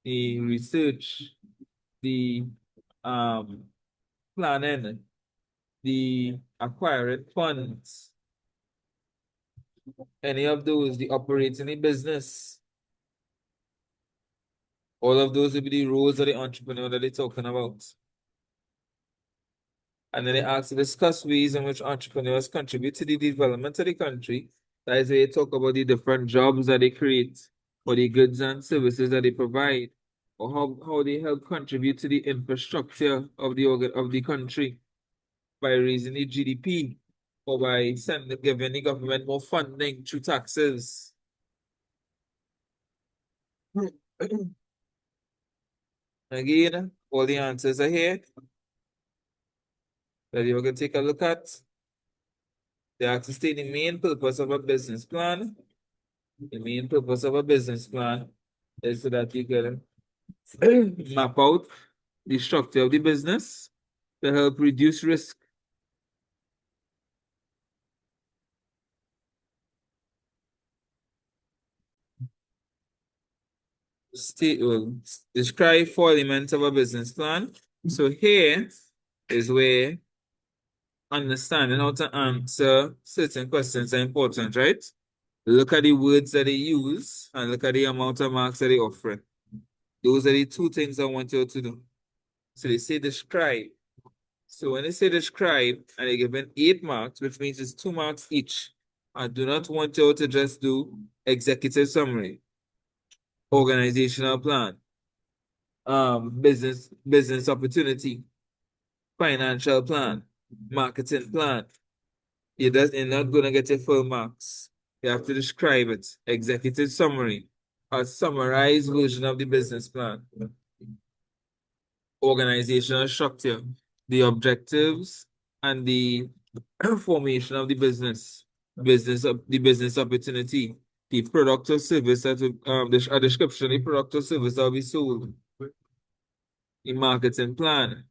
the research, the planning, the acquiring funds. Any of those, the operating the business. All of those will be the roles of the entrepreneur that they're talking about. And then they ask to discuss ways in which entrepreneurs contribute to the development of the country. That is where they talk about the different jobs that they create, or the goods and services that they provide, or how they help contribute to the infrastructure of the country by raising the GDP, or by giving the government more funding through taxes. Again, all the answers are here that you're going to take a look at. They have to state the main purpose of a business plan. The main purpose of a business plan is so that you can map out the structure of the business to help reduce risk. Describe 4 elements of a business plan. So here is where understanding how to answer certain questions are important, right? Look at the words that they use and look at the amount of marks that they offer. Those are the 2 things I want you to do. So they say describe. So when they say describe and they're given 8 marks, which means it's 2 marks each, I do not want you to just do executive summary, organizational plan, business opportunity, financial plan, marketing plan. You're not gonna get your full marks. You have to describe it. Executive summary, a summarized version of the business plan. Organizational structure, the objectives and the formation of the business, the business opportunity, the product or service that a description, the product or service that will be sold, the marketing plan,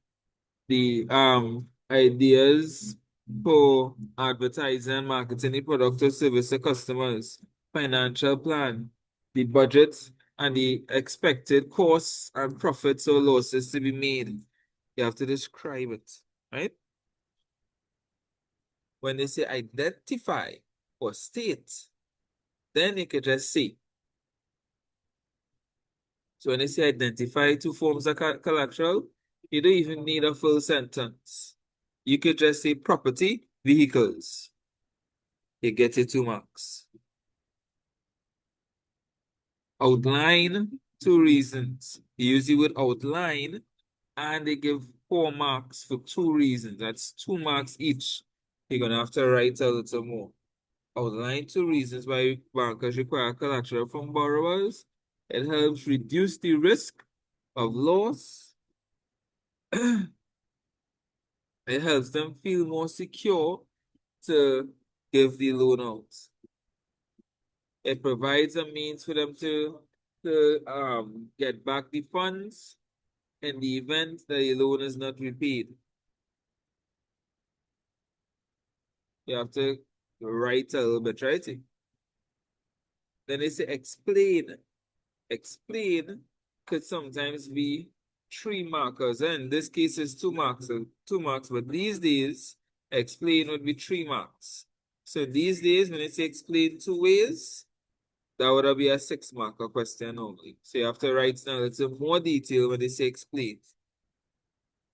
the ideas for advertising, marketing the product or service to customers, financial plan, the budget and the expected costs and profits or losses to be made. You have to describe it, right? when they say identify or state, then you could just say. So when they say identify two forms of collateral, you don't even need a full sentence. You could just say property, vehicles. You get your 2 marks. Outline, 2 reasons. You use the word outline, and they give 4 marks for 2 reasons. That's 2 marks each. You're going to have to write a little more. Outline 2 reasons why bankers require collateral from borrowers. It helps reduce the risk of loss. It helps them feel more secure to give the loan out. It provides a means for them to get back the funds in the event that the loan is not repaid. You have to write a little bit, right? Then they say explain. Explain could sometimes be 3 markers. And in this case, it's 2 marks. 2 marks, but these days, explain would be 3 marks. So these days, when they say explain 2 ways, that would be a 6 marker question only. So you have to write now a little more detail when they say explain.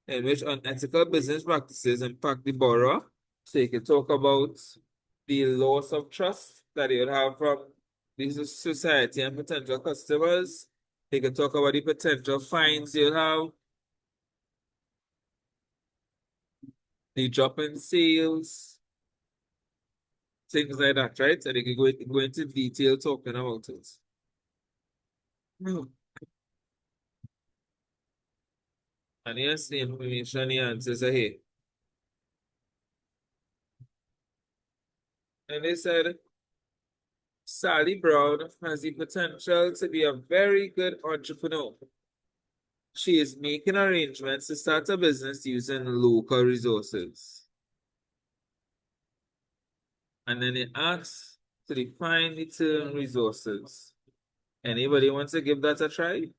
In which unethical business practices impact the borrower. So you can talk about the loss of trust that you would have from the society and potential customers. You can talk about the potential fines you'll have, the drop in sales, things like that, right? And you can go into detail talking about it. And here's the information the answers are here. And they said, Sally Brown has the potential to be a very good entrepreneur. She is making arrangements to start a business using local resources. And then it asks to define the term resources. Anybody wants to give that a try?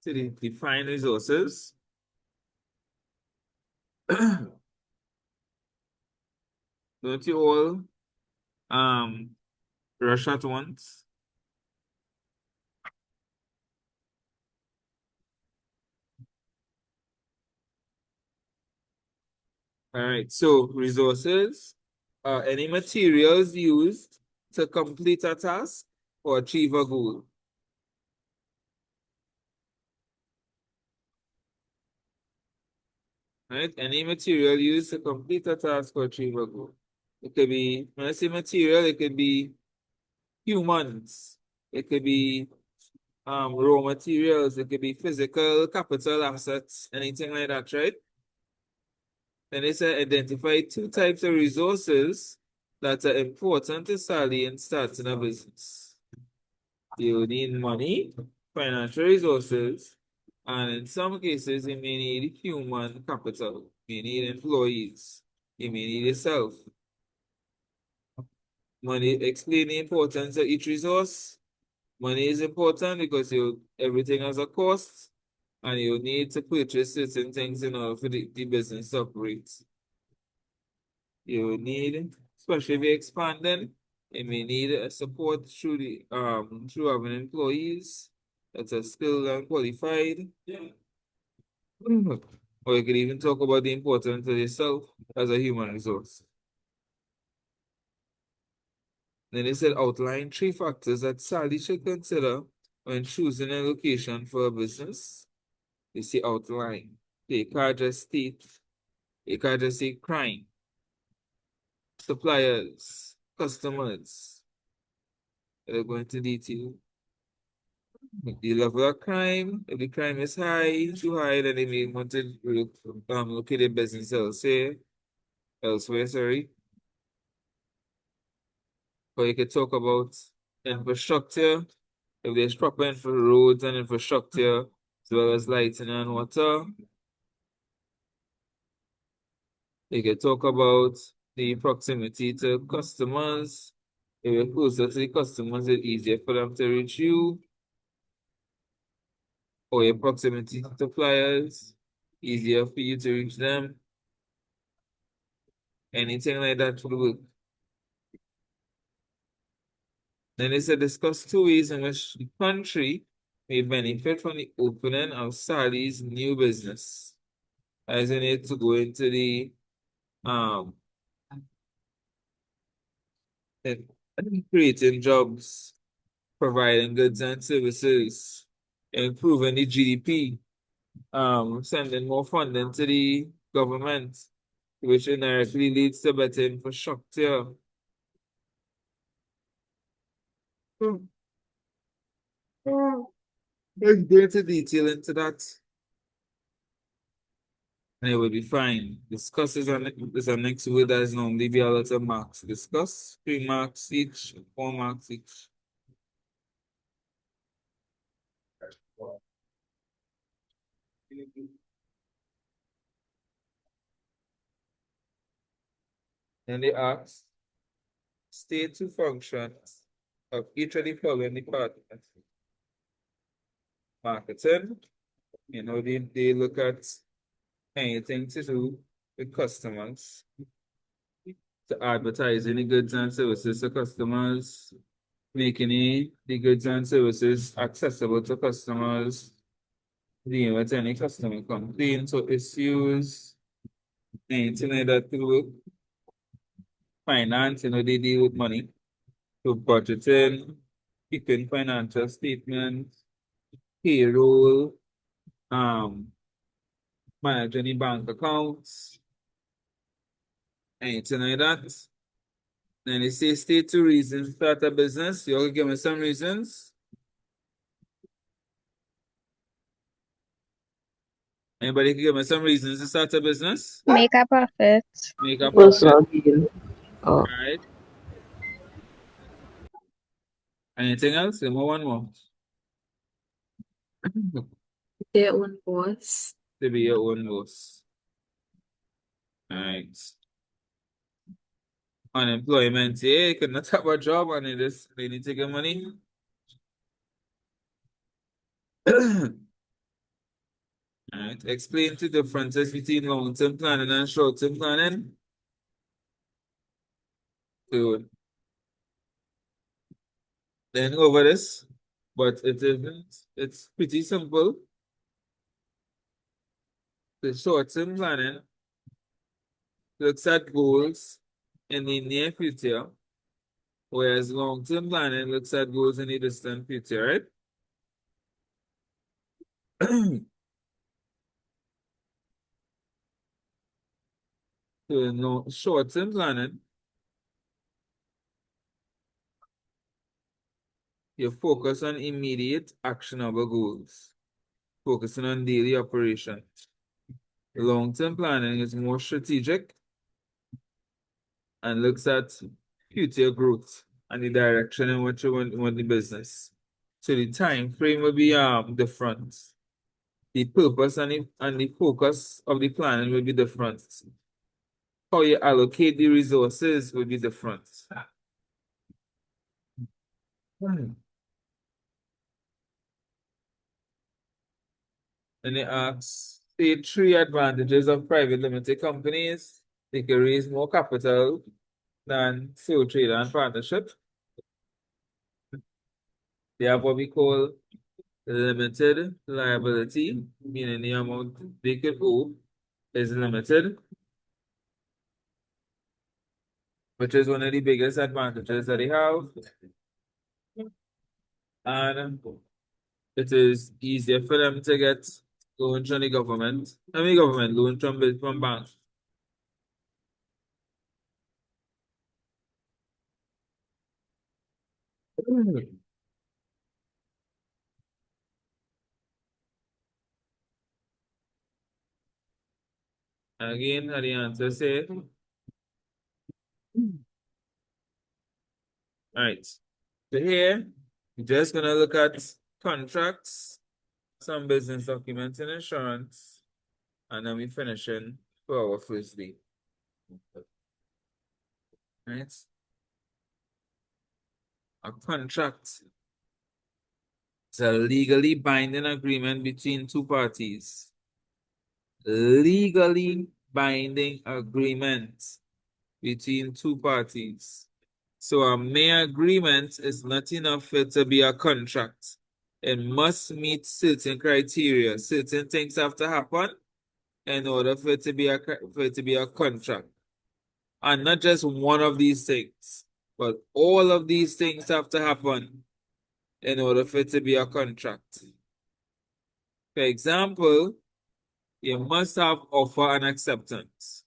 To define resources. Don't you all rush at once? All right, so resources are any materials used to complete a task or achieve a goal. Right? Any material used to complete a task or achieve a goal. It could be, when I say material, it could be humans. It could be raw materials. It could be physical capital assets, anything like that, right? Then they say identify 2 types of resources that are important to Sally in starting a business. You need money, financial resources, and in some cases, you may need human capital. You need employees. You may need yourself. Money, explain the importance of each resource. Money is important because everything has a cost, and you need to purchase certain things in order for the business to operate. You need, especially if you're expanding, you may need a support through having employees that are skilled and qualified. Or you could even talk about the importance of yourself as a human resource. Then they said outline 3 factors that Sally should consider when choosing a location for a business. You see outline. You can't just state. You can't just say crime, suppliers, customers. They're going into detail. The level of crime, if the crime is high, too high, then they may want to look at the business elsewhere, sorry. Or you could talk about infrastructure, if there's proper roads and infrastructure, as well as lighting and water. You could talk about the proximity to customers. If you're closer to the customers, it's easier for them to reach you. Or your proximity to suppliers, easier for you to reach them. Anything like that will work. Then they said discuss two ways in which the country may benefit from the opening of Sally's new business. As in it to go into the um creating jobs, providing goods and services, improving the GDP, sending more funding to the government, which indirectly leads to better infrastructure. Let's go into detail into that. And it will be fine. Discuss is a next word that is normally be a lot of marks. Discuss, 3 marks each, 4 marks each. Then they ask, state two functions of each of the following departments. Marketing, they look at anything to do with customers, to advertise any goods and services to customers, making the goods and services accessible to customers, dealing with any customer complaints or issues, anything like that to work. Finance, they deal with money. So budgeting, keeping financial statements, payroll, managing the bank accounts, anything like that. Then they say state two reasons to start a business. You all give me some reasons. Anybody can give me some reasons to start a business?
Make a profit.
Make a profit.
Personal gain.
All right. Anything else? One more.
Their own boss.
To be your own boss. All right. Unemployment, yeah, you cannot have a job and they need to get money. All right. Explain the differences between long-term planning and short-term planning. Good. Then over this, but it isn't. It's pretty simple. The short-term planning looks at goals in the near future, whereas long-term planning looks at goals in the distant future, right? So no short-term planning, you focus on immediate actionable goals, focusing on daily operations. Long-term planning is more strategic and looks at future growth and the direction in which you want the business. So the time frame will be different. The purpose and the focus of the planning will be different. How you allocate the resources will be different. And they ask, say 3 advantages of private limited companies. They can raise more capital than sole trader and partnership. They have what we call limited liability, meaning the amount they could owe is limited, which is one of the biggest advantages that they have. And it is easier for them to get loans from the government. Government loans from banks. Again, the answer say, all right. So here, we're just gonna look at contracts, some business documents and insurance, and then we finishing for our first day. Right? A contract is a legally binding agreement between two parties. Legally binding agreement between two parties. So a mere agreement is not enough for it to be a contract. It must meet certain criteria. Certain things have to happen in order for it to be a contract. And not just one of these things, but all of these things have to happen in order for it to be a contract. For example, you must have offer and acceptance.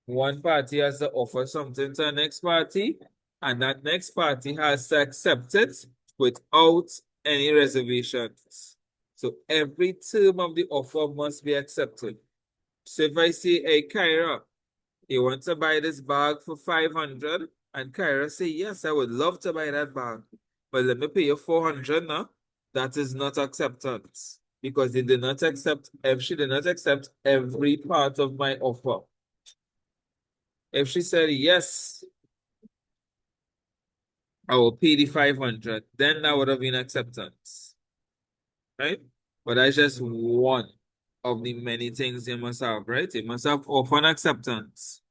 One party has to offer something to the next party, and that next party has to accept it without any reservations. So every term of the offer must be accepted. So if I say, hey, Kyra, you want to buy this bag for 500, and Kyra say, yes, I would love to buy that bag, but let me pay you 400 now. That is not acceptance, because she did not accept every part of my offer. If she said, yes, I will pay the 500, then that would have been acceptance, right? But that's just one of the many things you must have, right? You must have offer and acceptance.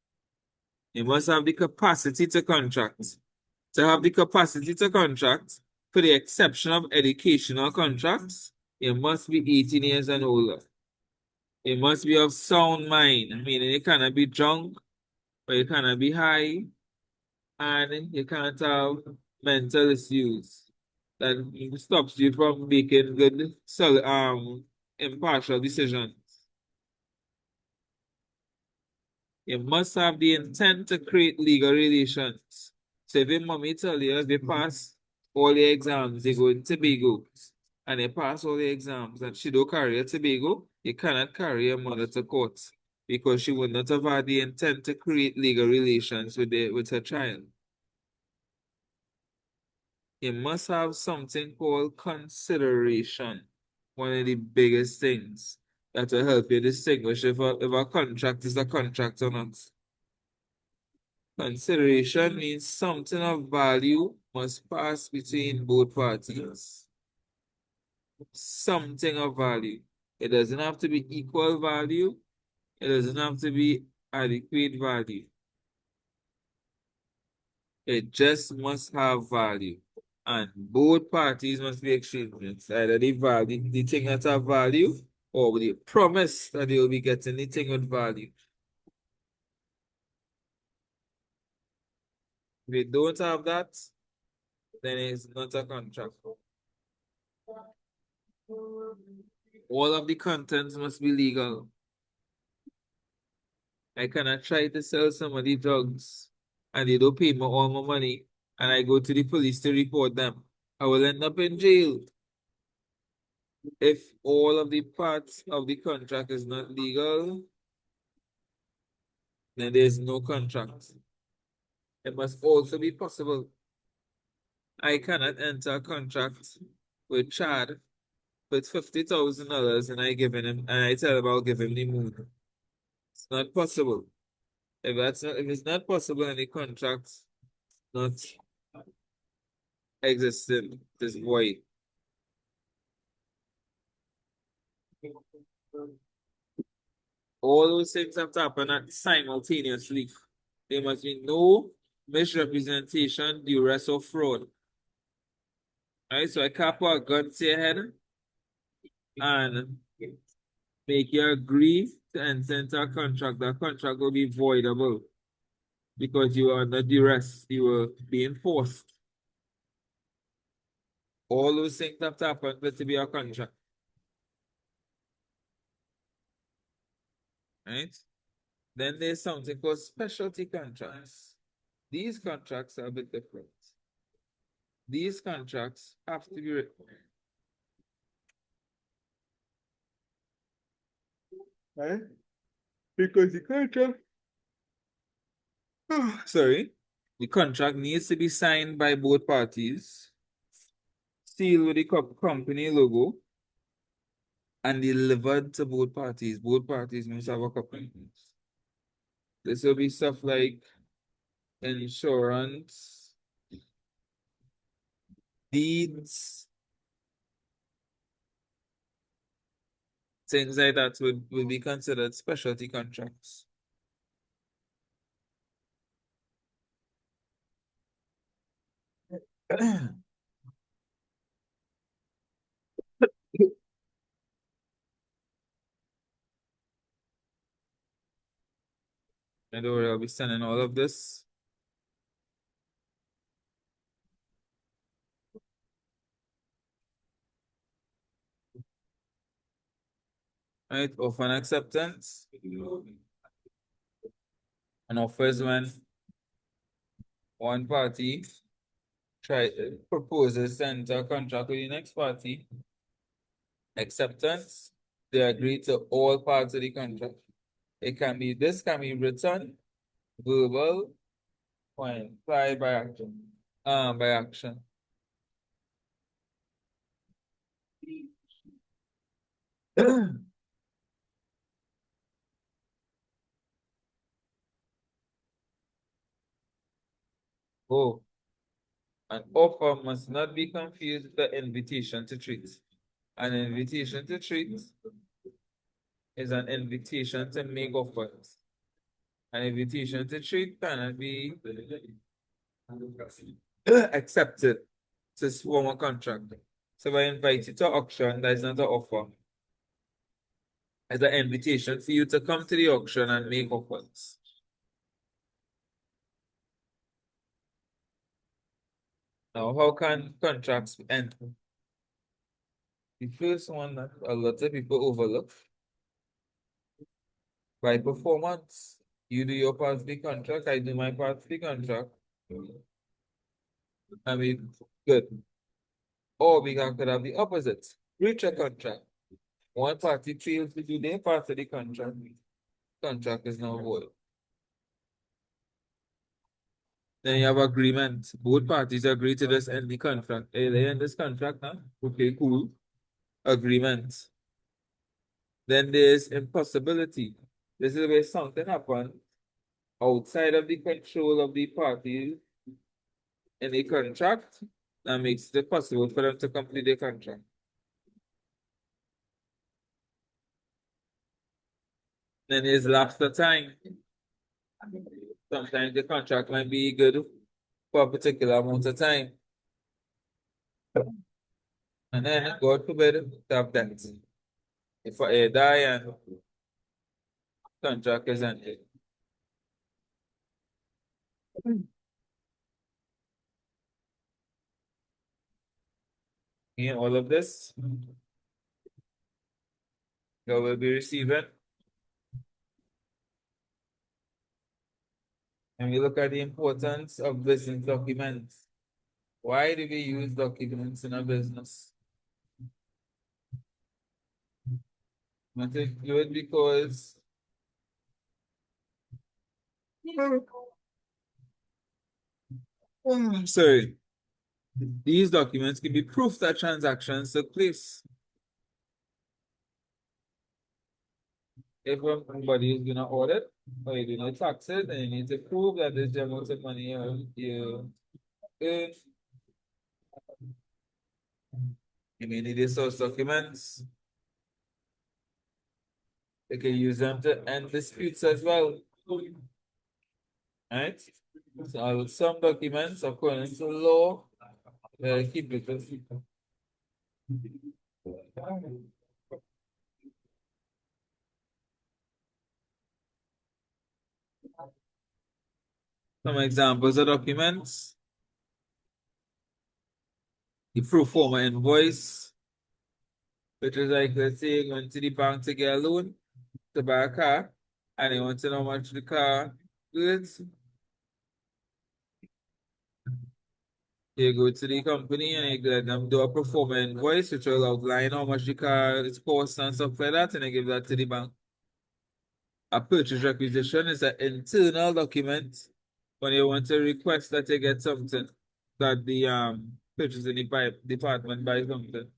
You must have the capacity to contract. To have the capacity to contract, for the exception of educational contracts, you must be 18 years and older. You must be of sound mind, meaning you cannot be drunk, or you cannot be high, and you can't have mental issues that stops you from making good, impartial decisions. You must have the intent to create legal relations. So if your mommy tell you if you pass all the exams, you go in Tobago, and you pass all the exams, and she don't carry a Tobago, you cannot carry your mother to court, because she would not have had the intent to create legal relations with her child. You must have something called consideration. One of the biggest things that will help you distinguish if a contract is a contract or not. Consideration means something of value must pass between both parties. Something of value. It doesn't have to be equal value. It doesn't have to be adequate value. It just must have value. And both parties must be exchanging it. Either the thing that have value, or the promise that they will be getting the thing with value. If you don't have that, then it's not a contract. All of the contents must be legal. I cannot try to sell somebody drugs and they don't pay me all my money, and I go to the police to report them. I will end up in jail. If all of the parts of the contract is not legal, then there's no contract. It must also be possible. I cannot enter a contract with Chad with $50,000 and I tell him I'll give him the moon. It's not possible. If it's not possible, then the contract not existing, it is void. All those things have to happen simultaneously. There must be no misrepresentation, duress, or fraud. Alright, so I can't put a gun to your head and make you agree to enter into a contract. That contract will be voidable because you are under duress, you were being forced. All those things have to happen for it to be a contract. Right? Then there's something called specialty contracts. These contracts are a bit different. These contracts have to be written. Right? Because the contract, the contract needs to be signed by both parties, sealed with the company logo, and delivered to both parties. Both parties must have a copy. This will be stuff like insurance, deeds, things like that will be considered specialty contracts. And I'll be sending all of this. Right, offer and acceptance. And offers when one party proposes to enter a contract with the next party. Acceptance, they agree to all parts of the contract. This can be written, verbal, or implied by action. By action. Oh, an offer must not be confused with the invitation to treat. An invitation to treat is an invitation to make offers. An invitation to treat cannot be accepted to form a contract. So if I invite you to auction, that is not an offer. It's an invitation for you to come to the auction and make offers. Now, how can contracts end? The first one that a lot of people overlook, by performance. You do your part of the contract, I do my part of the contract. I mean, good. Or we could have the opposite. Breach a contract. One party fails to do their part of the contract. Contract is now void. Then you have agreement. Both parties agree to this end the contract. Hey, they end this contract now. Okay, cool. Agreement. Then there's impossibility. This is where something happens outside of the control of the parties in a contract that makes it possible for them to complete the contract. Then there's lapse of time. Sometimes the contract might be good for a particular amount of time. And then, God forbid, to have that. If I die and contract is ended. In all of this, you will be receiving. And we look at the importance of business documents. Why do we use documents in a business? I think do it because sorry. These documents can be proof that transactions took place. If somebody is gonna audit or you do no taxes, then you need to prove that this amount of money you earn. You may need the source documents. You can use them to end disputes as well. Right? So some documents according to law, keep it. Some examples of documents. The pro forma invoice, which is like, let's say you went to the bank to get a loan to buy a car, and you want to know how much the car goods. You go to the company and you let them do a pro forma invoice, which will outline how much the car is cost and stuff like that, and you give that to the bank. A purchase requisition is an internal document when you want to request that you get something, that the purchasing department buy something.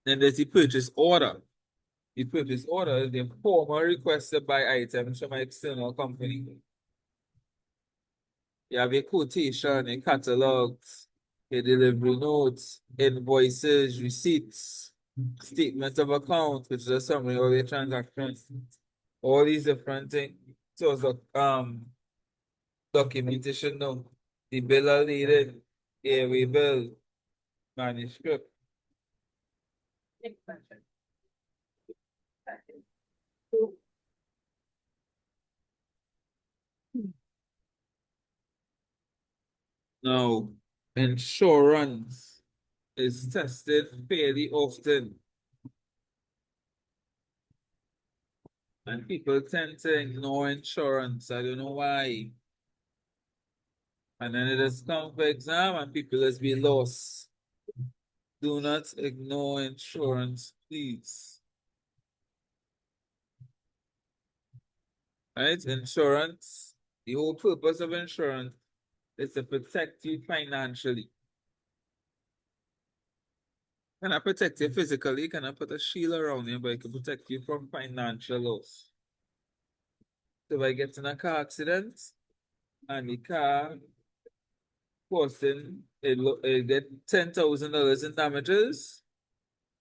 Then there's the purchase order. The purchase order is the formal request to buy items from an external company. You have a quotation, a catalogs, a delivery notes, invoices, receipts, statement of account, which is a summary of your transactions. All these different things. So it's documentation now. The bill are needed. Airway bill. Manuscript. Now, insurance is tested fairly often. And people tend to ignore insurance. I don't know why. And then it just come for exam and people just be lost. Do not ignore insurance, please. Right? Insurance, the whole purpose of insurance is to protect you financially. Can I protect you physically? Can I put a shield around you, but it can protect you from financial loss? So if I get in a car accident and the car costing it get $10,000 in damages,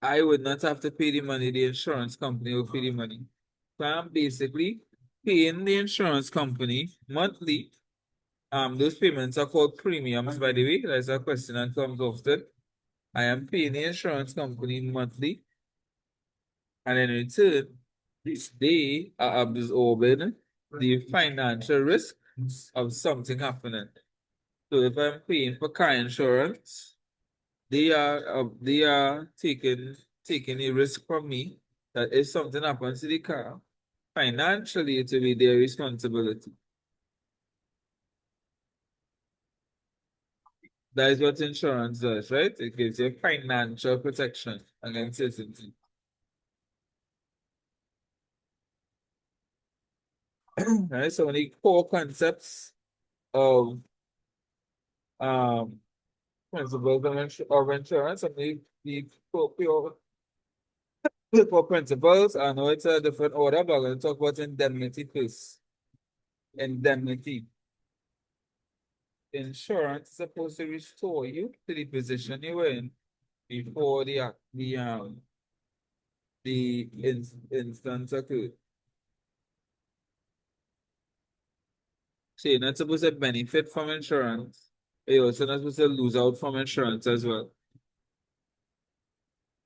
I would not have to pay the money. The insurance company will pay the money. So I'm basically paying the insurance company monthly. Those payments are called premiums, by the way. That's a question that comes often. I am paying the insurance company monthly, and in return, they are absorbing the financial risk of something happening. So if I'm paying for car insurance, they are taking a risk from me that if something happens to the car, financially it will be their responsibility. That is what insurance does, right? It gives you financial protection against certain things. Right? So the core concepts of principles of insurance and the core principles, I know it's a different order, but I'm going to talk about indemnity first. Indemnity. Insurance is supposed to restore you to the position you were in before the instance occurred. So you're not supposed to benefit from insurance. You're also not supposed to lose out from insurance as well.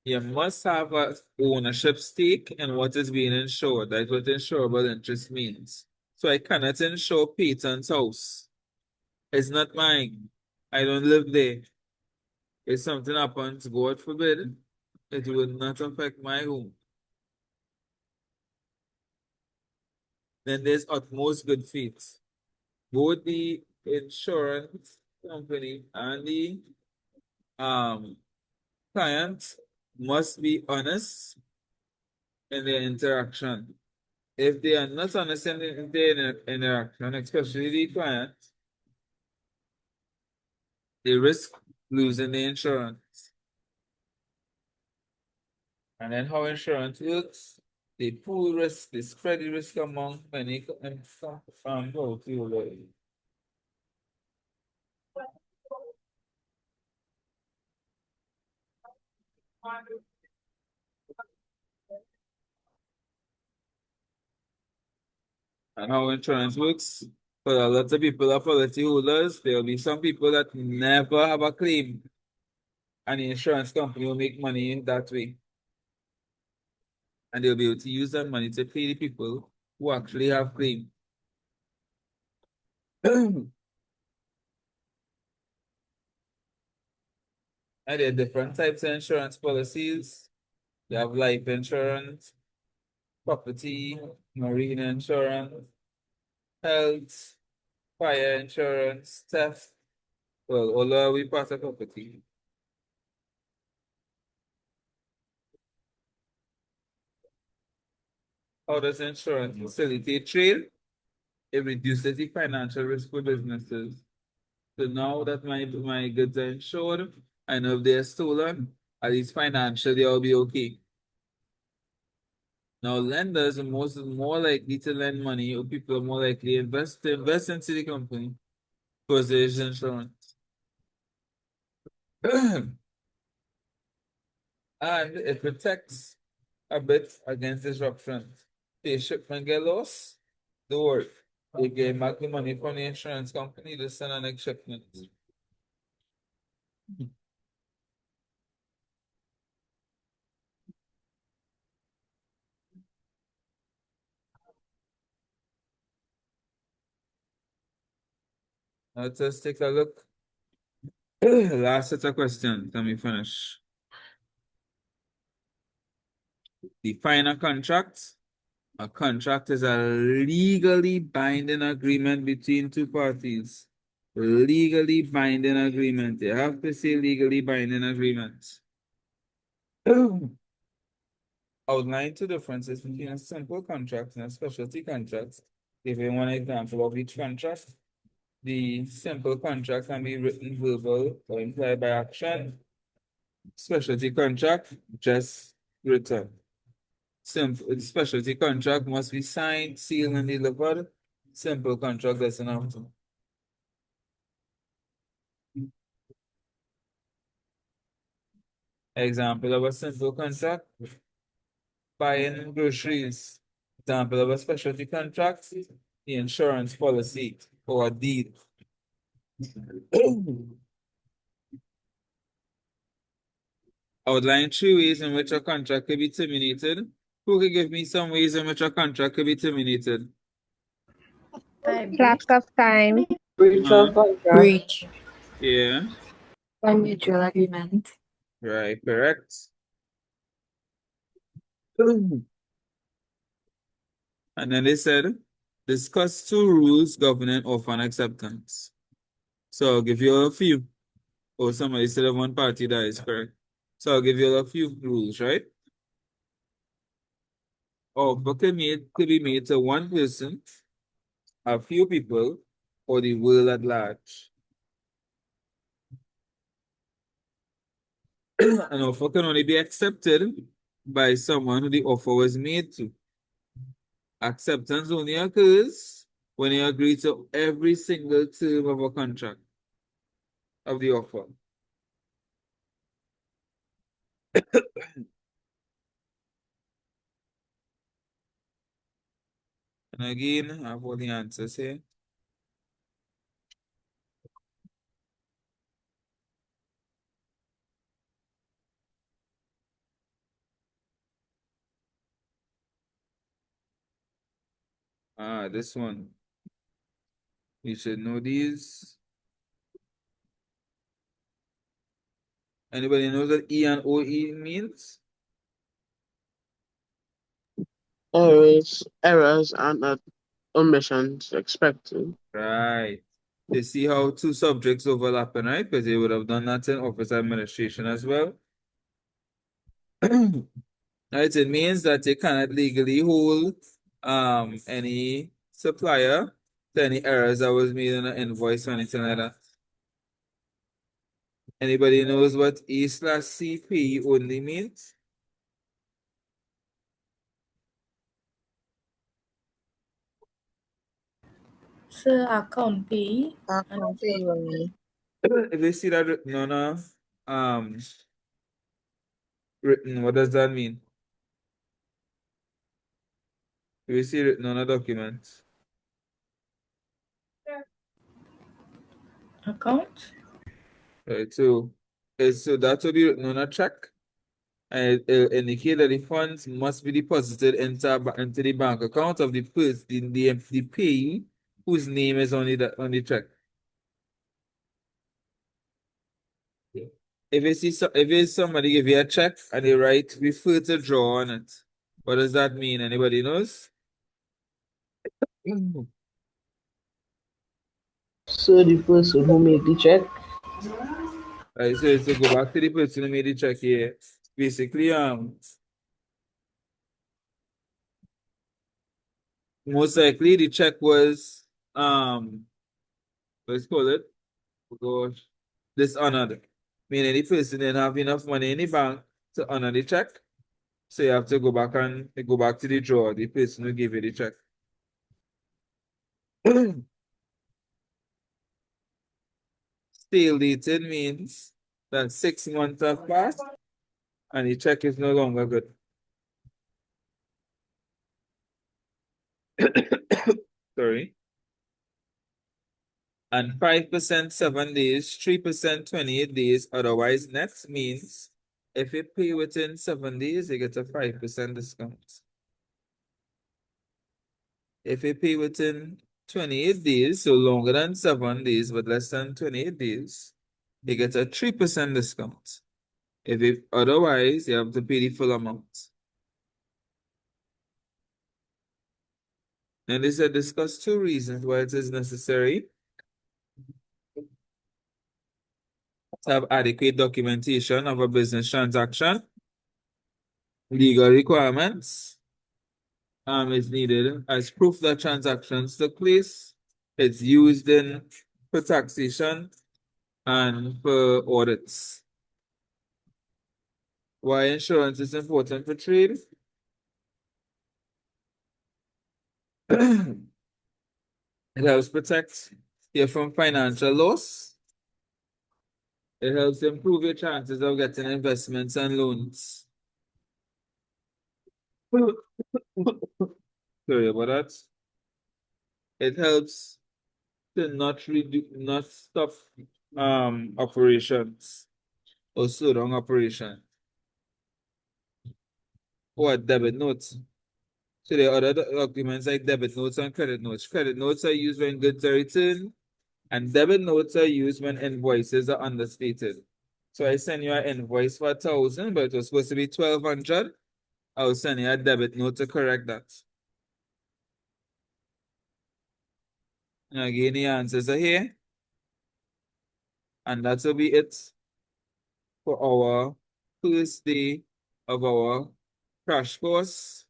You must have a ownership stake in what is being insured. That's what insurable interest means. So I cannot insure Peyton's house. It's not mine. I don't live there. If something happens, God forbid, it will not affect my home. Then there's utmost good faith. Both the insurance company and the client must be honest in their interaction. If they are not honest in their interaction, especially the client, they risk losing the insurance. And then how insurance works, they pool risk, they spread the risk among many policyholders. And how insurance works, for a lot of people are policyholders, there will be some people that never have a claim, and the insurance company will make money that way. And they'll be able to use that money to pay the people who actually have claim. And there are different types of insurance policies. You have life insurance, property, marine insurance, health, fire insurance, theft. Well, all are we part of property. How does insurance facilitate trade? It reduces the financial risk for businesses. So now that my goods are insured, I know if they're stolen, at least financially I'll be okay. Now lenders are more likely to lend money, or people are more likely to invest into the company because there's insurance. And it protects a bit against disruption. The shipment get lost, don't worry. You get back the money from the insurance company to send an next shipment. Let's just take a look. Last set of questions. Let me finish. Define a contract. A contract is a legally binding agreement between two parties. Legally binding agreement. You have to say legally binding agreement. Outline two differences between a simple contract and a specialty contract. Give you one example of each contract. The simple contract can be written, verbal, or implied by action. Specialty contract, just written. Simple specialty contract must be signed, sealed, and delivered. Simple contract doesn't have to. Example of a simple contract: buying groceries. Example of a specialty contract: the insurance policy or a deed. Outline 3 ways in which a contract could be terminated. Who could give me some ways in which a contract could be terminated?
Lapse of time.
Breach of contract.
Breach.
Yeah,
By mutual agreement.
right, correct. And then they said, discuss two rules governing offer and acceptance. So I'll give you a few. Or somebody said of one party that is correct. So I'll give you a few rules, right? Offer could be made to one person, a few people, or the world at large. An offer can only be accepted by someone who the offer was made to. Acceptance only occurs when you agree to every single term of a contract of the offer. And again, I have all the answers here. This one. You should know these. Anybody knows what E and OE means?
Errors and not omissions expected.
Right. You see how two subjects overlapping, right? Because they would have done that in office administration as well. Right, it means that you cannot legally hold any supplier to any errors that was made in an invoice or anything like that. Anybody knows what E/CP only means?
So account pay.
Account payable.
If they see that written on written, what does that mean? If you see it written on a document.
Account.
Right, so that will be written on a check. And it will indicate that the funds must be deposited into the bank account of the person, the payee whose name is on the check. If it's somebody give you a check and they write refer to draw on it, what does that mean? Anybody knows?
So the person who made the check.
Right, so it's to go back to the person who made the check here. Basically, most likely the check was let's call it, oh gosh, dishonored. Meaning the person didn't have enough money in the bank to honor the check. So you have to go back to the drawer, the person who gave you the check. Stale dated means that 6 months have passed and the check is no longer good. Sorry. And 5% 7 days, 3% 28 days, otherwise net means if you pay within 7 days, you get a 5% discount. If you pay within 28 days, so longer than 7 days but less than 28 days, you get a 3% discount. If you otherwise, you have to pay the full amount. And they said discuss 2 reasons why it is necessary to have adequate documentation of a business transaction. Legal requirements is needed as proof that transactions took place. It's used for taxation and for audits. Why insurance is important for trade? It helps protect you from financial loss. It helps improve your chances of getting investments and loans. Sorry about that. It helps to not stop operations or slow down operation. Or debit notes. So there are other documents like debit notes and credit notes. Credit notes are used when goods are returned, and debit notes are used when invoices are understated. So I send you an invoice for 1,000, but it was supposed to be 1,200. I will send you a debit note to correct that. And again, the answers are here. And that will be it for our first day of our crash course.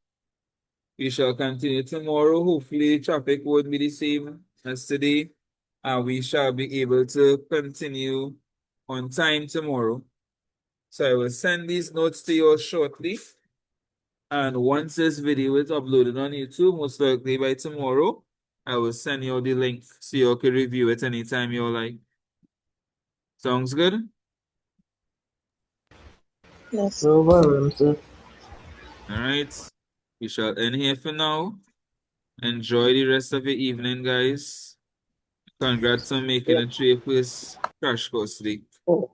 We shall continue tomorrow. Hopefully, traffic won't be the same as today. And we shall be able to continue on time tomorrow. So I will send these notes to you shortly. And once this video is uploaded on YouTube, most likely by tomorrow, I will send you the link so you can review it anytime you like. Sounds good?
Yes.
No problem, sir.
All right. We shall end here for now. Enjoy the rest of your evening, guys. Congrats on making it to your first crash course today.
Oh.